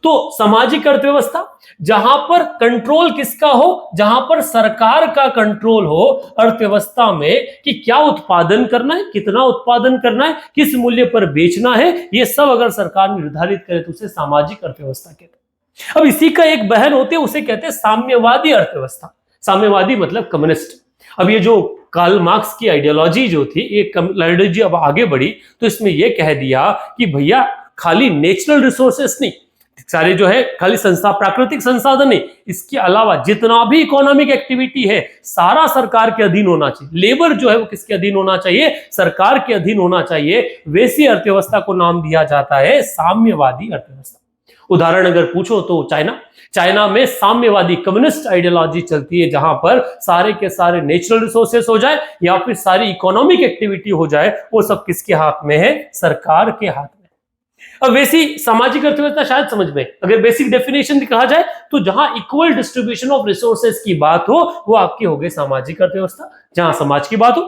तो सामाजिक अर्थव्यवस्था जहां पर कंट्रोल किसका हो? जहां पर सरकार का कंट्रोल हो अर्थव्यवस्था में कि क्या उत्पादन करना है, कितना उत्पादन करना है, किस मूल्य पर बेचना है, ये सब अगर सरकार निर्धारित करे तो उसे सामाजिक अर्थव्यवस्था कहते हैं। अब इसी का एक बहन होते हैं, उसे कहते हैं साम्यवादी अर्थव्यवस्था। साम्यवादी मतलब कम्युनिस्ट। अब ये जो कार्ल मार्क्स की आइडियोलॉजी जो थी, ये आइडियोलॉजी अब आगे बढ़ी तो इसमें यह कह दिया कि भैया खाली नेचुरल रिसोर्सेस नहीं, सारे जो है खाली प्राकृतिक संसाधन नहीं, इसके अलावा जितना भी इकोनॉमिक एक्टिविटी है सारा सरकार के अधीन होना चाहिए। लेबर जो है वो किसके अधीन होना चाहिए? सरकार के अधीन होना चाहिए। वैसी अर्थव्यवस्था को नाम दिया जाता है साम्यवादी अर्थव्यवस्था। उदाहरण अगर पूछो तो चाइना में साम्यवादी कम्युनिस्ट आइडियोलॉजी चलती है, जहां पर सारे के सारे नेचुरल रिसोर्सेस हो जाए या फिर सारी इकोनॉमिक एक्टिविटी हो जाए, वो सब किसके हाथ में है? सरकार के हाथ में। अब वैसी सामाजिक अर्थव्यवस्था शायद समझ में, अगर बेसिक डेफिनेशन कहा जाए तो जहां इक्वल डिस्ट्रीब्यूशन ऑफ रिसोर्सेज की बात हो वो आपकी हो गई सामाजिक अर्थव्यवस्था। जहां समाज की बात हो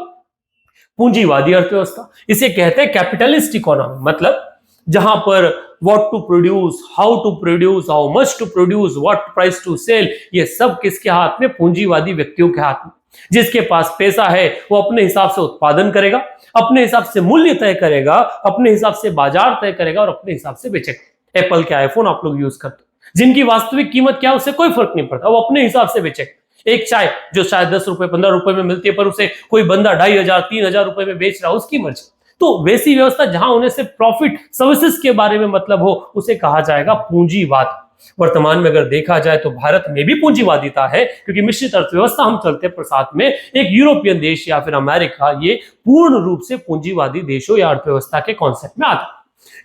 पूंजीवादी अर्थव्यवस्था, इसे कहते हैं कैपिटलिस्ट इकोनॉमी। मतलब जहां पर what to produce, how to produce, how much to produce, what price to sell, ये सब किसके हाथ में? पूंजीवादी व्यक्तियों के हाथ में। जिसके पास पैसा है वो अपने हिसाब से उत्पादन करेगा, अपने हिसाब से मूल्य तय करेगा, अपने हिसाब से बाजार तय करेगा और अपने हिसाब से बेचेगा। एप्पल के आईफोन आप लोग यूज करते हैं, जिनकी वास्तविक कीमत क्या है उससे कोई फर्क नहीं पड़ता, वो अपने हिसाब से बेचेगा। एक चाय जो शायद 10 रुपए 15 रुपए में मिलती है, पर उसे कोई बंदा 2500 3000 रुपए में बेच रहा है, उसकी मर्जी। तो वैसी व्यवस्था जहां उन्हें से प्रॉफिट सर्विसेज के बारे में मतलब हो, उसे कहा जाएगा पूंजीवाद। वर्तमान में अगर देखा जाए तो भारत में भी पूंजीवादिता है, क्योंकि मिश्रित अर्थव्यवस्था हम चलते हैं, पर साथ में एक यूरोपियन देश या फिर अमेरिका, ये पूर्ण रूप से पूंजीवादी देशों या अर्थव्यवस्था के कॉन्सेप्ट में आता है।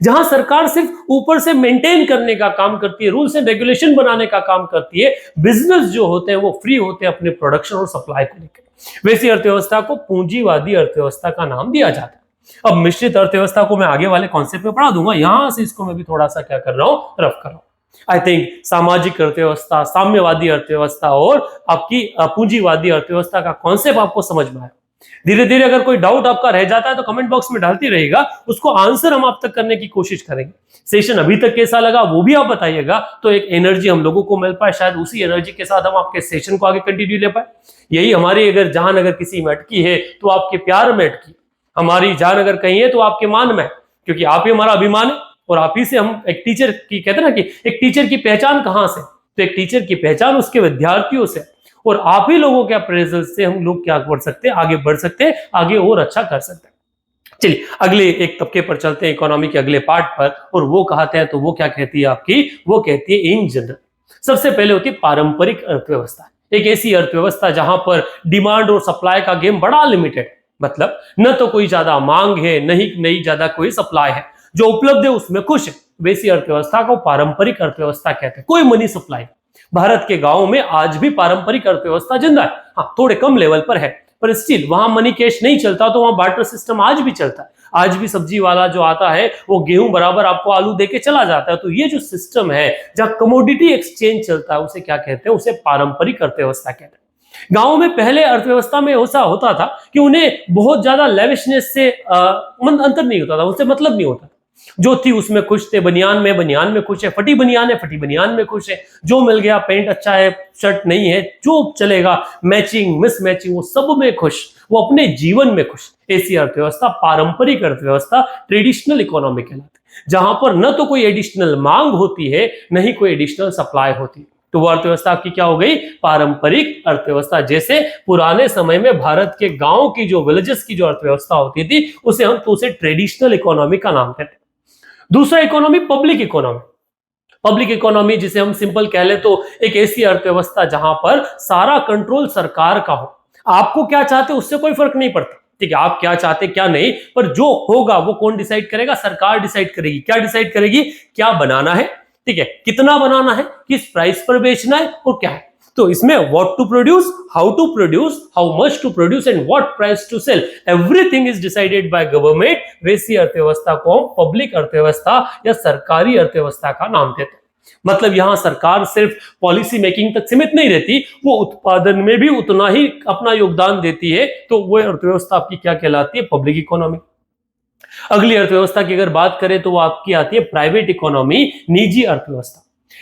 जहां सरकार सिर्फ ऊपर से मेंटेन करने का काम करती है, रूल्स एंड रेगुलेशन बनाने का काम करती है, बिजनेस जो होते हैं वो फ्री होते हैं अपने प्रोडक्शन और सप्लाई को लेकर। वैसी अर्थव्यवस्था को पूंजीवादी अर्थव्यवस्था का नाम दिया जाता है। अब मिश्रित अर्थव्यवस्था को मैं आगे वाले कॉन्सेप्ट में पढ़ा दूंगा, यहां से इसको मैं भी थोड़ा सा क्या कर रहा हूं, रफ कर रहा हूं। आई थिंक सामाजिक अर्थव्यवस्था, साम्यवादी अर्थव्यवस्था और आपकी पूंजीवादी अर्थव्यवस्था का कॉन्सेप्ट आपको समझ में आया। धीरे धीरे अगर कोई डाउट आपका रह जाता है तो कमेंट बॉक्स में डालती रहेगा, उसको आंसर हम आप तक करने की कोशिश करेंगे। सेशन अभी तक कैसा लगा वो भी आप बताइएगा, तो एक एनर्जी हम लोगों को मिल पाए, शायद उसी एनर्जी के साथ हम आपके सेशन को आगे कंटिन्यू ले पाए। यही हमारी अगर जान अगर किसी में अटकी है तो आपके प्यार में अटकी, हमारी जान अगर कहीं है तो आपके मान में, क्योंकि आप ही हमारा अभिमान है और आप ही से हम एक टीचर की, कहते हैं ना कि एक टीचर की पहचान कहां से, तो एक टीचर की पहचान उसके विद्यार्थियों से, और आप ही लोगों के अप्रेजल से हम लोग क्या कर सकते हैं, आगे बढ़ सकते हैं, आगे और अच्छा कर सकते हैं। चलिए अगले एक तबके पर चलते हैं, इकोनॉमी के अगले पार्ट पर, और वो कहते हैं तो वो क्या कहती है आपकी, वो कहती है इन जनरल। सबसे पहले होती है पारंपरिक अर्थव्यवस्था, एक ऐसी अर्थव्यवस्था जहां पर डिमांड और सप्लाई का गेम बड़ा लिमिटेड, मतलब न तो कोई ज्यादा मांग है, नहीं ज्यादा कोई सप्लाई है, जो उपलब्ध है उसमें खुश है। वैसी अर्थव्यवस्था को पारंपरिक अर्थव्यवस्था कहते हैं। कोई मनी सप्लाई, भारत के गांवों में आज भी पारंपरिक अर्थव्यवस्था जिंदा है, हाँ थोड़े कम लेवल पर है, पर स्टिल वहां मनी कैश नहीं चलता, तो वहां बार्टर सिस्टम आज भी चलता है। आज भी सब्जी वाला जो आता है वो गेहूं बराबर आपको आलू देके चला जाता है। तो ये जो सिस्टम है जहां कमोडिटी एक्सचेंज चलता है, उसे क्या कहते हैं, उसे पारंपरिक अर्थव्यवस्था कहते हैं। गांव में पहले अर्थव्यवस्था में ऐसा होता था कि उन्हें बहुत ज्यादा लेविशनेस से अंतर नहीं होता था, उससे मतलब नहीं होता। जो थी उसमें खुश थे, बनियान में खुश है, फटी बनियान में खुश है, जो मिल गया, पेंट अच्छा है, शर्ट नहीं है, जो चलेगा, मैचिंग मिस मैचिंग, वो सब में खुश, वो अपने जीवन में खुश। ऐसी अर्थव्यवस्था पारंपरिक अर्थव्यवस्था, ट्रेडिशनल इकोनॉमी कहलाती, जहां पर न तो कोई एडिशनल मांग होती है, न ही कोई एडिशनल सप्लाई होती है। तो वो अर्थव्यवस्था आपकी क्या हो गई? पारंपरिक अर्थव्यवस्था। जैसे पुराने समय में भारत के गांव की जो विलेजेस की जो अर्थव्यवस्था होती थी, उसे ट्रेडिशनल इकोनॉमी का नाम कहते हैं। दूसरा economy public economy. Public economy जिसे हम सिंपल कह ले तो एक ऐसी अर्थव्यवस्था जहां पर सारा कंट्रोल सरकार का हो। आपको क्या चाहते उससे कोई फर्क नहीं पड़ता, ठीक है, आप क्या चाहते क्या नहीं, पर जो होगा वो कौन डिसाइड करेगा? सरकार डिसाइड करेगी। क्या डिसाइड करेगी? क्या बनाना है, ठीक है, कितना बनाना है, किस प्राइस पर बेचना है और क्या है। तो इसमें what to produce, how to produce, how much to produce and what price to sell, everything is decided by government. वैसी अर्थव्यवस्था को हम पब्लिक अर्थव्यवस्था या सरकारी अर्थव्यवस्था का नाम देते हैं। मतलब यहां सरकार सिर्फ पॉलिसी मेकिंग तक सीमित नहीं रहती, वो उत्पादन में भी उतना ही अपना योगदान देती है। तो वो अर्थव्यवस्था आपकी क्या कहलाती है? Public economy. अगली अर्थव्यवस्था की अगर बात करें तो वो आपकी आती है प्राइवेट इकोनॉमी, निजी अर्थव्यवस्था।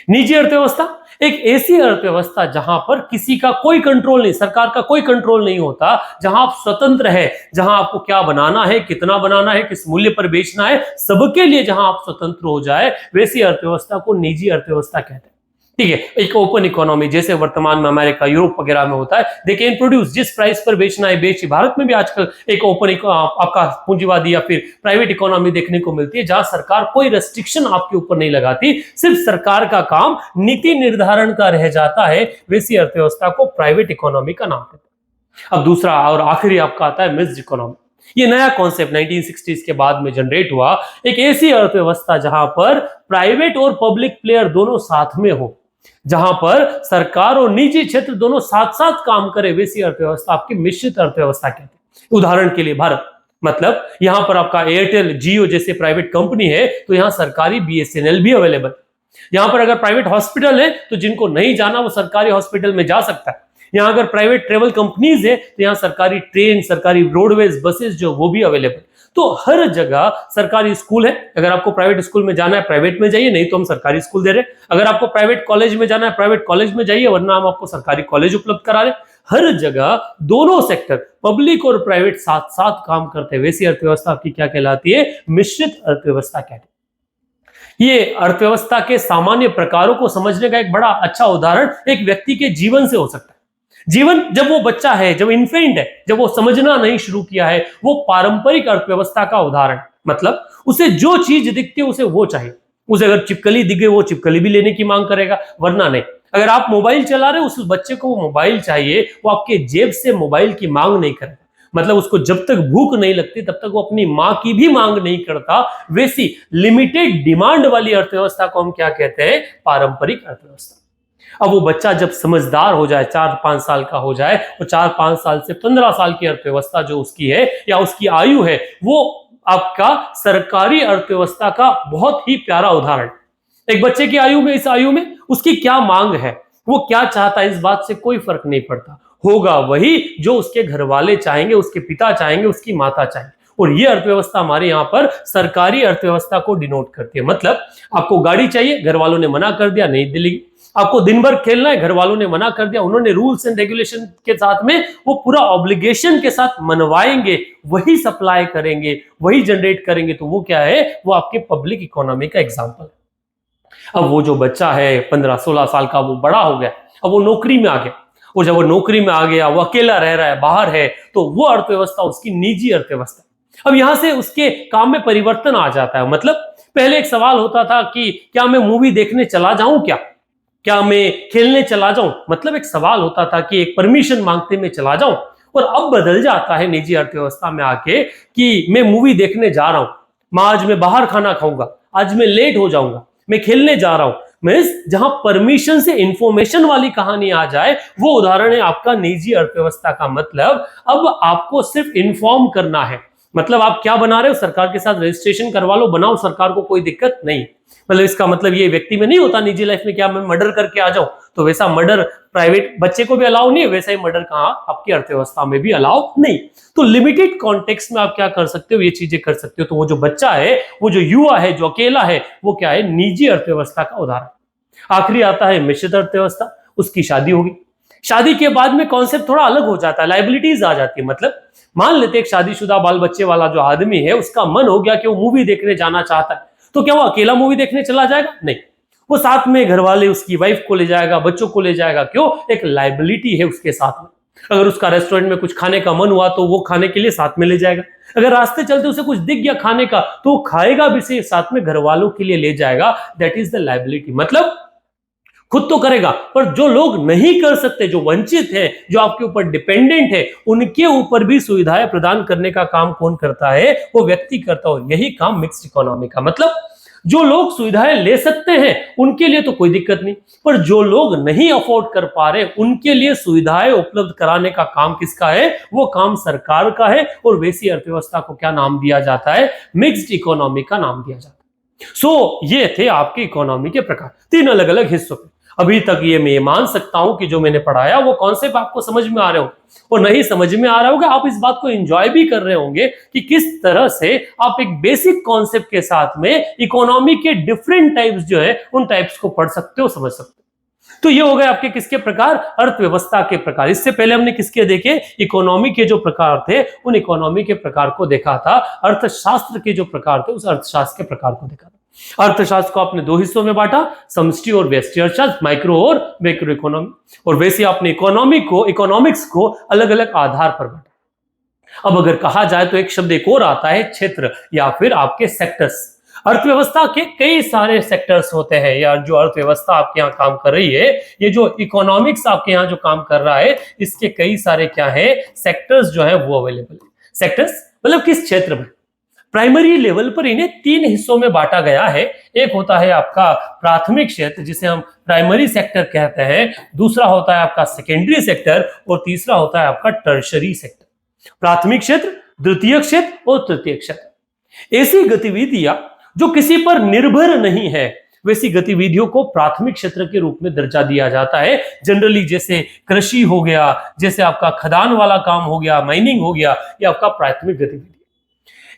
निजी अर्थव्यवस्था एक ऐसी अर्थव्यवस्था जहां पर किसी का कोई कंट्रोल नहीं, सरकार का कोई कंट्रोल नहीं होता, जहां आप स्वतंत्र है, जहां आपको क्या बनाना है, कितना बनाना है, किस मूल्य पर बेचना है, सबके लिए जहां आप स्वतंत्र हो जाए, वैसी अर्थव्यवस्था को निजी अर्थव्यवस्था कहते हैं। ठीक है, एक ओपन इकोनॉमी जैसे वर्तमान में अमेरिका, यूरोप वगैरह में होता है, दे कैन प्रोड्यूस, जिस प्राइस पर बेचना है बेचिए। भारत में भी आजकल एक ओपन आपका पूंजीवादी या फिर प्राइवेट इकोनॉमी देखने को मिलती है, जहां सरकार कोई रेस्ट्रिक्शन आपके ऊपर नहीं लगाती, सिर्फ सरकार का काम नीति निर्धारण का रह जाता है। वैसी अर्थव्यवस्था को प्राइवेट इकोनॉमी का नाम देते हैं। अब दूसरा और आखिरी आपका आता है मिक्स्ड इकोनॉमी। ये नया कॉन्सेप्ट 1960s के बाद में जनरेट हुआ। एक ऐसी अर्थव्यवस्था जहां पर प्राइवेट और पब्लिक प्लेयर दोनों साथ में हो, जहां पर सरकार और निजी क्षेत्र दोनों साथ साथ काम करे, वैसी अर्थव्यवस्था आपकी मिश्रित अर्थव्यवस्था कहते हैं। उदाहरण के लिए भारत, मतलब यहां पर आपका एयरटेल, जियो जैसे प्राइवेट कंपनी है, तो यहां सरकारी बीएसएनएल भी अवेलेबल। यहां पर अगर प्राइवेट हॉस्पिटल है तो जिनको नहीं जाना वो सरकारी हॉस्पिटल में जा सकता है। यहां अगर प्राइवेट ट्रेवल कंपनीज है तो यहां सरकारी ट्रेन, सरकारी रोडवेज, बसेस जो वो भी अवेलेबल। तो हर जगह सरकारी स्कूल है, अगर आपको प्राइवेट स्कूल में जाना है प्राइवेट में जाइए, नहीं तो हम सरकारी स्कूल दे रहे हैं। अगर आपको प्राइवेट कॉलेज में जाना है प्राइवेट कॉलेज में जाइए, वरना हम आपको सरकारी कॉलेज उपलब्ध करा रहे हैं। हर जगह दोनों सेक्टर, पब्लिक और प्राइवेट, साथ साथ काम करते हैं। वैसी अर्थव्यवस्था आपकी क्या कहलाती है? मिश्रित अर्थव्यवस्था कहते हैं। ये अर्थव्यवस्था के सामान्य प्रकारों को समझने का एक बड़ा अच्छा उदाहरण एक व्यक्ति के जीवन से हो सकता है। जीवन, जब वो बच्चा है, जब इन्फेंट है, जब वो समझना नहीं शुरू किया है, वो पारंपरिक अर्थव्यवस्था का उदाहरण। मतलब उसे जो चीज दिखती है उसे वो चाहिए। उसे अगर चिपकली दिखे वो चिपकली भी लेने की मांग करेगा, वरना नहीं। अगर आप मोबाइल चला रहे हो, उस बच्चे को वो मोबाइल चाहिए, वो आपके जेब से मोबाइल की मांग नहीं करेगा। मतलब उसको जब तक भूख नहीं लगती तब तक वो अपनी मां की भी मांग नहीं करता। वैसी लिमिटेड डिमांड वाली अर्थव्यवस्था को हम क्या कहते हैं? पारंपरिक अर्थव्यवस्था। अब वो बच्चा जब समझदार हो जाए, 4-5 साल का हो जाए, और 4-5 साल से 15 साल की अर्थव्यवस्था जो उसकी है या उसकी आयु है, वो आपका सरकारी अर्थव्यवस्था का बहुत ही प्यारा उदाहरण। एक बच्चे की आयु में, इस आयु में उसकी क्या मांग है, वो क्या चाहता है, इस बात से कोई फर्क नहीं पड़ता। होगा वही जो उसके घर वाले चाहेंगे, उसके पिता चाहेंगे, उसकी माता चाहेंगे। और ये अर्थव्यवस्था हमारे यहाँ पर सरकारी अर्थव्यवस्था को डिनोट करती है। मतलब आपको गाड़ी चाहिए, घर वालों ने मना कर दिया, नहीं दिली। आपको दिन भर खेलना है, घर वालों ने मना कर दिया, उन्होंने रूल्स एंड रेगुलेशन के साथ में वो पूरा ऑब्लिगेशन के साथ मनवाएंगे, वही सप्लाई करेंगे, वही जनरेट करेंगे। तो वो क्या है? वो आपके पब्लिक इकोनॉमी का एग्जाम्पल है। अब वो जो बच्चा है 15-16 साल का, वो बड़ा हो गया, अब वो नौकरी में आ गया, और जब वो नौकरी में आ गया, वो अकेला रह रहा है, बाहर है, तो वो अर्थव्यवस्था उसकी निजी अर्थव्यवस्था। अब यहां से उसके काम में परिवर्तन आ जाता है। मतलब पहले एक सवाल होता था कि क्या मैं मूवी देखने चला जाऊं, क्या मैं खेलने चला जाऊं, मतलब एक सवाल होता था कि एक परमिशन मांगते मैं चला जाऊं। और अब बदल जाता है निजी अर्थव्यवस्था में आके कि मैं मूवी देखने जा रहा हूं, आज मैं बाहर खाना खाऊंगा, आज मैं लेट हो जाऊंगा, मैं खेलने जा रहा हूं। मींस जहां परमिशन से इंफॉर्मेशन वाली कहानी आ जाए, वो उदाहरण है आपका निजी अर्थव्यवस्था का। मतलब अब आपको सिर्फ इन्फॉर्म करना है, मतलब आप क्या बना रहे हो, सरकार के साथ रजिस्ट्रेशन करवा लो, बनाओ, सरकार को कोई दिक्कत नहीं। मतलब इसका मतलब ये व्यक्ति में नहीं होता निजी लाइफ में क्या मैं मर्डर करके आ जाऊं, तो वैसा मर्डर प्राइवेट बच्चे को भी अलाउ नहीं है, वैसा ही मर्डर कहां आपकी अर्थव्यवस्था में भी अलाउ नहीं। तो लिमिटेड कॉन्टेक्स्ट में आप क्या कर सकते हो, ये चीजें कर सकते हो। तो वो जो बच्चा है, वो जो युवा है, जो अकेला है, वो क्या है, निजी अर्थव्यवस्था का उदाहरण। आखिरी आता है मिश्रित अर्थव्यवस्था, उसकी शादी होगी। शादी के बाद में कॉन्सेप्ट थोड़ा अलग हो जाता है, लाइबिलिटीज आ जाती है। मतलब मान लेते एक शादीशुदा बाल बच्चे वाला जो आदमी है, उसका मन हो गया कि वो मूवी देखने जाना चाहता है, तो क्या वो अकेला मूवी देखने चला जाएगा? नहीं, वो साथ में घर वाले उसकी वाइफ को ले जाएगा, बच्चों को ले जाएगा। क्यों? एक लाइबिलिटी है उसके साथ में। अगर उसका रेस्टोरेंट में कुछ खाने का मन हुआ तो वो खाने के लिए साथ में ले जाएगा। अगर रास्ते चलते उसे कुछ दिख गया खाने का तो वो खाएगा भी, से साथ में घर वालों के लिए ले जाएगा। That is the liability. मतलब खुद तो करेगा, पर जो लोग नहीं कर सकते, जो वंचित है, जो आपके ऊपर डिपेंडेंट है, उनके ऊपर भी सुविधाएं प्रदान करने का काम कौन करता है? वो व्यक्ति करता है। यही काम मिक्स्ड इकोनॉमी का। मतलब जो लोग सुविधाएं ले सकते हैं उनके लिए तो कोई दिक्कत नहीं, पर जो लोग नहीं अफोर्ड कर पा रहे उनके लिए सुविधाएं उपलब्ध कराने का काम किसका है? वो काम सरकार का है। और वैसी अर्थव्यवस्था को क्या नाम दिया जाता है? मिक्स्ड इकोनॉमी का नाम दिया जाता है। सो ये थे आपके इकोनॉमी के प्रकार, तीन अलग अलग हिस्सों में। अभी तक ये मैं मान सकता हूं कि जो मैंने पढ़ाया वो कॉन्सेप्ट आपको समझ में आ रहे हो, और नहीं समझ में आ रहा होगा, आप इस बात को एंजॉय भी कर रहे होंगे कि किस तरह से आप एक बेसिक कॉन्सेप्ट के साथ में इकोनॉमी के डिफरेंट टाइप्स जो है उन टाइप्स को पढ़ सकते हो, समझ सकते हो। तो ये हो गए आपके किसके प्रकार? अर्थव्यवस्था के प्रकार। इससे पहले हमने किसके देखे? इकोनॉमी के जो प्रकार थे उन इकोनॉमी के प्रकार को देखा था। अर्थशास्त्र के जो प्रकार थे उस अर्थशास्त्र के प्रकार को देखा था। अर्थशास्त्र को आपने दो हिस्सों में बांटा, समष्टि और व्यष्टि अर्थशास्त्र, माइक्रो और मैक्रो इकोनॉमी। और वैसे आपने इकोनॉमिक्स को अलग अलग आधार पर बांटा। अब अगर कहा जाए तो एक शब्द एक और आता है, क्षेत्र या फिर आपके सेक्टर्स। अर्थव्यवस्था के कई सारे सेक्टर्स होते हैं, या जो अर्थव्यवस्था आपके यहाँ काम कर रही है, ये जो इकोनॉमिक्स आपके यहाँ जो काम कर रहा है, इसके कई सारे क्या है, सेक्टर्स जो है वो अवेलेबल है। सेक्टर्स मतलब किस क्षेत्र में? प्राइमरी लेवल पर इन्हें तीन हिस्सों में बांटा गया है। एक होता है आपका प्राथमिक क्षेत्र, जिसे हम प्राइमरी सेक्टर कहते हैं। दूसरा होता है आपका सेकेंडरी सेक्टर, और तीसरा होता है आपका टर्शरी सेक्टर। प्राथमिक क्षेत्र, द्वितीय क्षेत्र और तृतीय क्षेत्र। ऐसी गतिविधियां जो किसी पर निर्भर नहीं है, वैसी गतिविधियों को प्राथमिक क्षेत्र के रूप में दर्जा दिया जाता है। जनरली जैसे कृषि हो गया, जैसे आपका खदान वाला काम हो गया, माइनिंग हो गया, ये आपका प्राथमिक गतिविधि।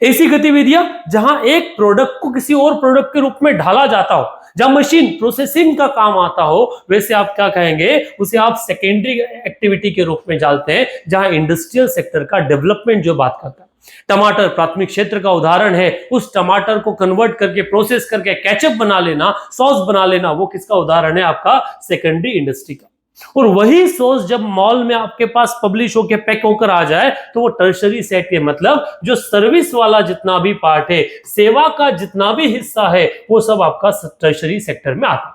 ऐसी गतिविधियां जहां एक प्रोडक्ट को किसी और प्रोडक्ट के रूप में ढाला जाता हो, जहां मशीन प्रोसेसिंग का काम आता हो, वैसे आप क्या कहेंगे? उसे आप सेकेंडरी एक्टिविटी के रूप में जानते हैं, जहां इंडस्ट्रियल सेक्टर का डेवलपमेंट जो बात करता है। टमाटर प्राथमिक क्षेत्र का उदाहरण है। उस टमाटर को कन्वर्ट करके, प्रोसेस करके केचप बना लेना, सॉस बना लेना, वो किसका उदाहरण है? आपका सेकेंडरी इंडस्ट्री का। और वही सोर्स जब मॉल में आपके पास पब्लिश होकर पैक होकर आ जाए तो वो टर्शरी सेट है। मतलब जो सर्विस वाला जितना भी पार्ट है, सेवा का जितना भी हिस्सा है, वो सब आपका टर्शरी सेक्टर में आता है।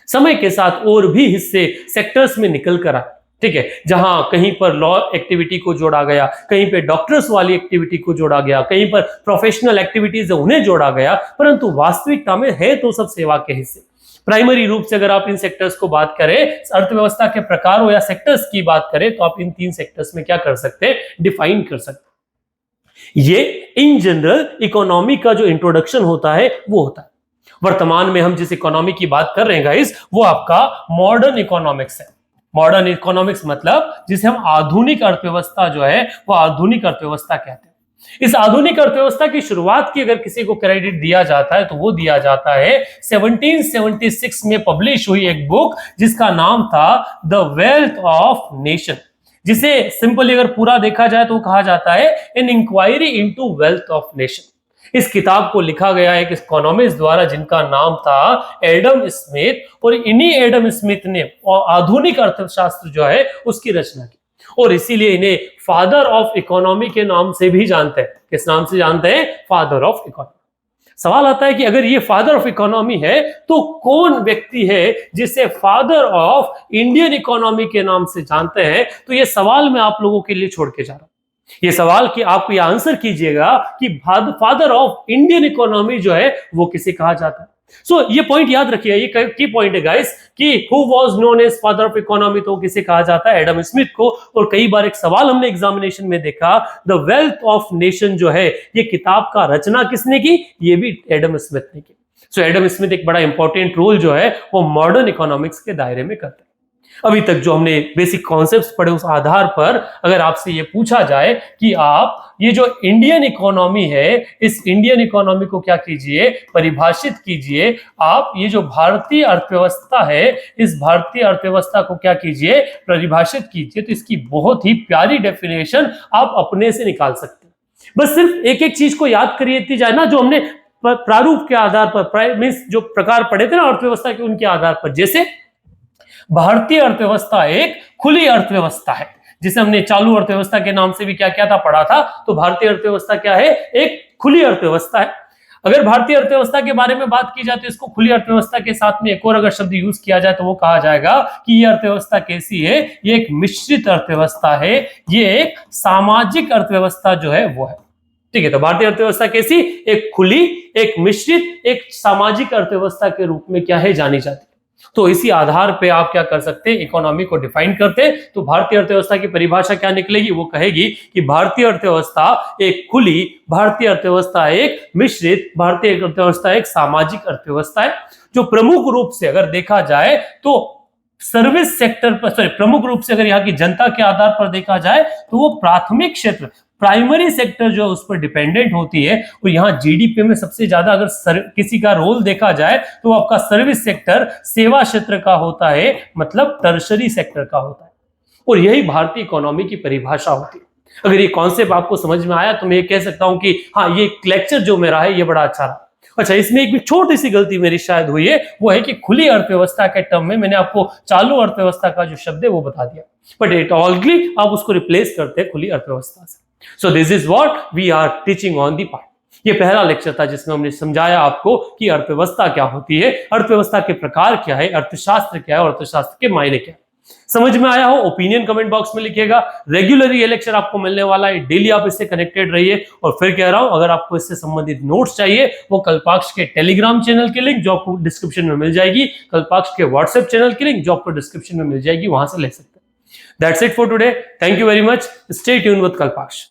समय के साथ और भी हिस्से सेक्टर्स में निकल कर आए, ठीक है, जहां कहीं पर लॉ एक्टिविटी को जोड़ा गया, कहीं पे डॉक्टर्स वाली एक्टिविटी को जोड़ा गया, कहीं पर प्रोफेशनल एक्टिविटीज उन्हें जोड़ा गया, परंतु वास्तविकता में है तो सब सेवा के हिस्से। प्राइमरी रूप से अगर आप इन सेक्टर्स को बात करें, अर्थव्यवस्था के प्रकारों या सेक्टर्स की बात करें, तो आप इन तीन सेक्टर्स में क्या कर सकते हैं? डिफाइन कर सकते हैं। ये इन जनरल इकोनॉमी का जो इंट्रोडक्शन होता है वो होता है। वर्तमान में हम जिस इकोनॉमी की बात कर रहे हैं गाइस, वो आपका मॉडर्न इकोनॉमिक्स है। मॉडर्न इकोनॉमिक्स मतलब जिसे हम आधुनिक अर्थव्यवस्था जो है वो आधुनिक अर्थव्यवस्था कहते हैं। इस आधुनिक अर्थव्यवस्था की शुरुआत की अगर किसी को क्रेडिट दिया जाता है तो वो दिया जाता है 1776 में पब्लिश हुई एक बुक जिसका नाम था द वेल्थ ऑफ नेशन, जिसे सिंपली अगर पूरा देखा जाए तो कहा जाता है an inquiry into wealth of nation. इस किताब को लिखा गया एक इकोनॉमिस्ट द्वारा जिनका नाम था एडम स्मिथ, और इन्हीं एडम स्मिथ ने आधुनिक अर्थशास्त्र जो है उसकी रचना की, और इसीलिए इन्हें फादर ऑफ इकोनॉमी के नाम से भी जानते हैं। किस नाम से जानते हैं? Father of economy. सवाल आता है कि अगर ये फादर ऑफ इकोनॉमी है तो कौन व्यक्ति है जिसे फादर ऑफ इंडियन इकोनॉमी के नाम से जानते हैं? तो ये सवाल मैं आप लोगों के लिए छोड़ के जा रहा हूं। ये सवाल कि आप ये आंसर कीजिएगा कि फादर ऑफ इंडियन इकोनॉमी जो है वो किसे कहा जाता है। सो ये पॉइंट याद रखिए, ये की पॉइंट है गाइस कि who was known as father of economy, तो किसे कहा जाता है? एडम स्मिथ को। और कई बार एक सवाल हमने एग्जामिनेशन में देखा, द वेल्थ ऑफ नेशन जो है, ये किताब का रचना किसने की? ये भी एडम स्मिथ ने की। सो एडम स्मिथ एक बड़ा इंपॉर्टेंट रोल जो है वो मॉडर्न इकोनॉमिक्स के दायरे में करते हैं। अभी तक जो हमने बेसिक कॉन्सेप्ट्स पढ़े, उस आधार पर अगर आपसे ये पूछा जाए कि आप ये जो इंडियन इकोनॉमी है, इस इंडियन इकोनॉमी को क्या कीजिए? परिभाषित कीजिए। आप ये जो भारतीय अर्थव्यवस्था है, इस भारतीय अर्थव्यवस्था को क्या कीजिए? परिभाषित कीजिए। तो इसकी बहुत ही प्यारी डेफिनेशन आप अपने से निकाल सकते हैं। बस सिर्फ एक एक चीज को याद करिए जाए ना, जो हमने प्रारूप के आधार पर, जो प्रकार पढ़े थे ना अर्थव्यवस्था के, उनके आधार पर। जैसे भारतीय अर्थव्यवस्था एक खुली अर्थव्यवस्था है, जिसे हमने चालू अर्थव्यवस्था के नाम से भी क्या क्या था पढ़ा था। तो भारतीय अर्थव्यवस्था क्या है? एक खुली अर्थव्यवस्था है। अगर भारतीय अर्थव्यवस्था के बारे में बात की जाए तो इसको खुली अर्थव्यवस्था के साथ में एक और अगर शब्द यूज किया जाए तो वो कहा जाएगा कि ये अर्थव्यवस्था कैसी है? ये एक मिश्रित अर्थव्यवस्था है, ये एक सामाजिक अर्थव्यवस्था जो है वो है। ठीक है, तो भारतीय अर्थव्यवस्था कैसी? एक खुली, एक मिश्रित, एक सामाजिक अर्थव्यवस्था के रूप में क्या है? जानी जाती है। तो इसी आधार पे आप क्या कर सकते हैं? इकोनॉमी को डिफाइन करते हैं। तो भारतीय अर्थव्यवस्था की परिभाषा क्या निकलेगी? वो कहेगी कि भारतीय अर्थव्यवस्था एक खुली, भारतीय अर्थव्यवस्था एक मिश्रित, भारतीय अर्थव्यवस्था एक सामाजिक अर्थव्यवस्था है, जो प्रमुख रूप से अगर देखा जाए तो सर्विस सेक्टर पर, प्रमुख रूप से अगर यहाँ की जनता के आधार पर देखा जाए तो वो प्राथमिक क्षेत्र, प्राइमरी सेक्टर जो उस पर डिपेंडेंट होती है। और यहाँ जीडीपी में सबसे ज्यादा अगर किसी का रोल देखा जाए तो आपका सर्विस सेक्टर, सेवा क्षेत्र का होता है, मतलब टर्शरी सेक्टर का होता है। और यही भारतीय इकोनॉमी की परिभाषा होती है। अगर ये कॉन्सेप्ट आपको समझ में आया तो मैं ये कह सकता हूं कि हाँ, ये लेक्चर जो मेरा है ये बड़ा अच्छा रहा। अच्छा, इसमें एक भी छोटी सी गलती मेरी शायद हुई है, वो है कि खुली अर्थव्यवस्था के टर्म में मैंने आपको चालू अर्थव्यवस्था का जो शब्द है वो बता दिया, बट इट ऑलरेडी आप उसको रिप्लेस करते हैं खुली अर्थव्यवस्था से। So this is what we are teaching on the part. ये पहला लेक्चर था जिसमें हमने समझाया आपको कि अर्थव्यवस्था क्या होती है, अर्थव्यवस्था के प्रकार क्या है, अर्थशास्त्र क्या है और अर्थशास्त्र के मायने क्या है। समझ में आया हो? ओपिनियन कमेंट बॉक्स में लिखिएगा। रेगुलरली ये लेक्चर आपको मिलने वाला है, डेली आप इससे कनेक्टेड रहिए। और फिर कह रहा हूं, अगर आपको इससे संबंधित नोट्स चाहिए, वो कल्पाक्ष के टेलीग्राम चैनल की लिंक जो आपको डिस्क्रिप्शन में मिल जाएगी, कल्पाक्ष के व्हाट्सएप चैनल की लिंक जो आपको डिस्क्रिप्शन में मिल जाएगी, वहां से ले सकते हैं। That's it for today. Thank you very much. Stay tuned with Kalpaksh.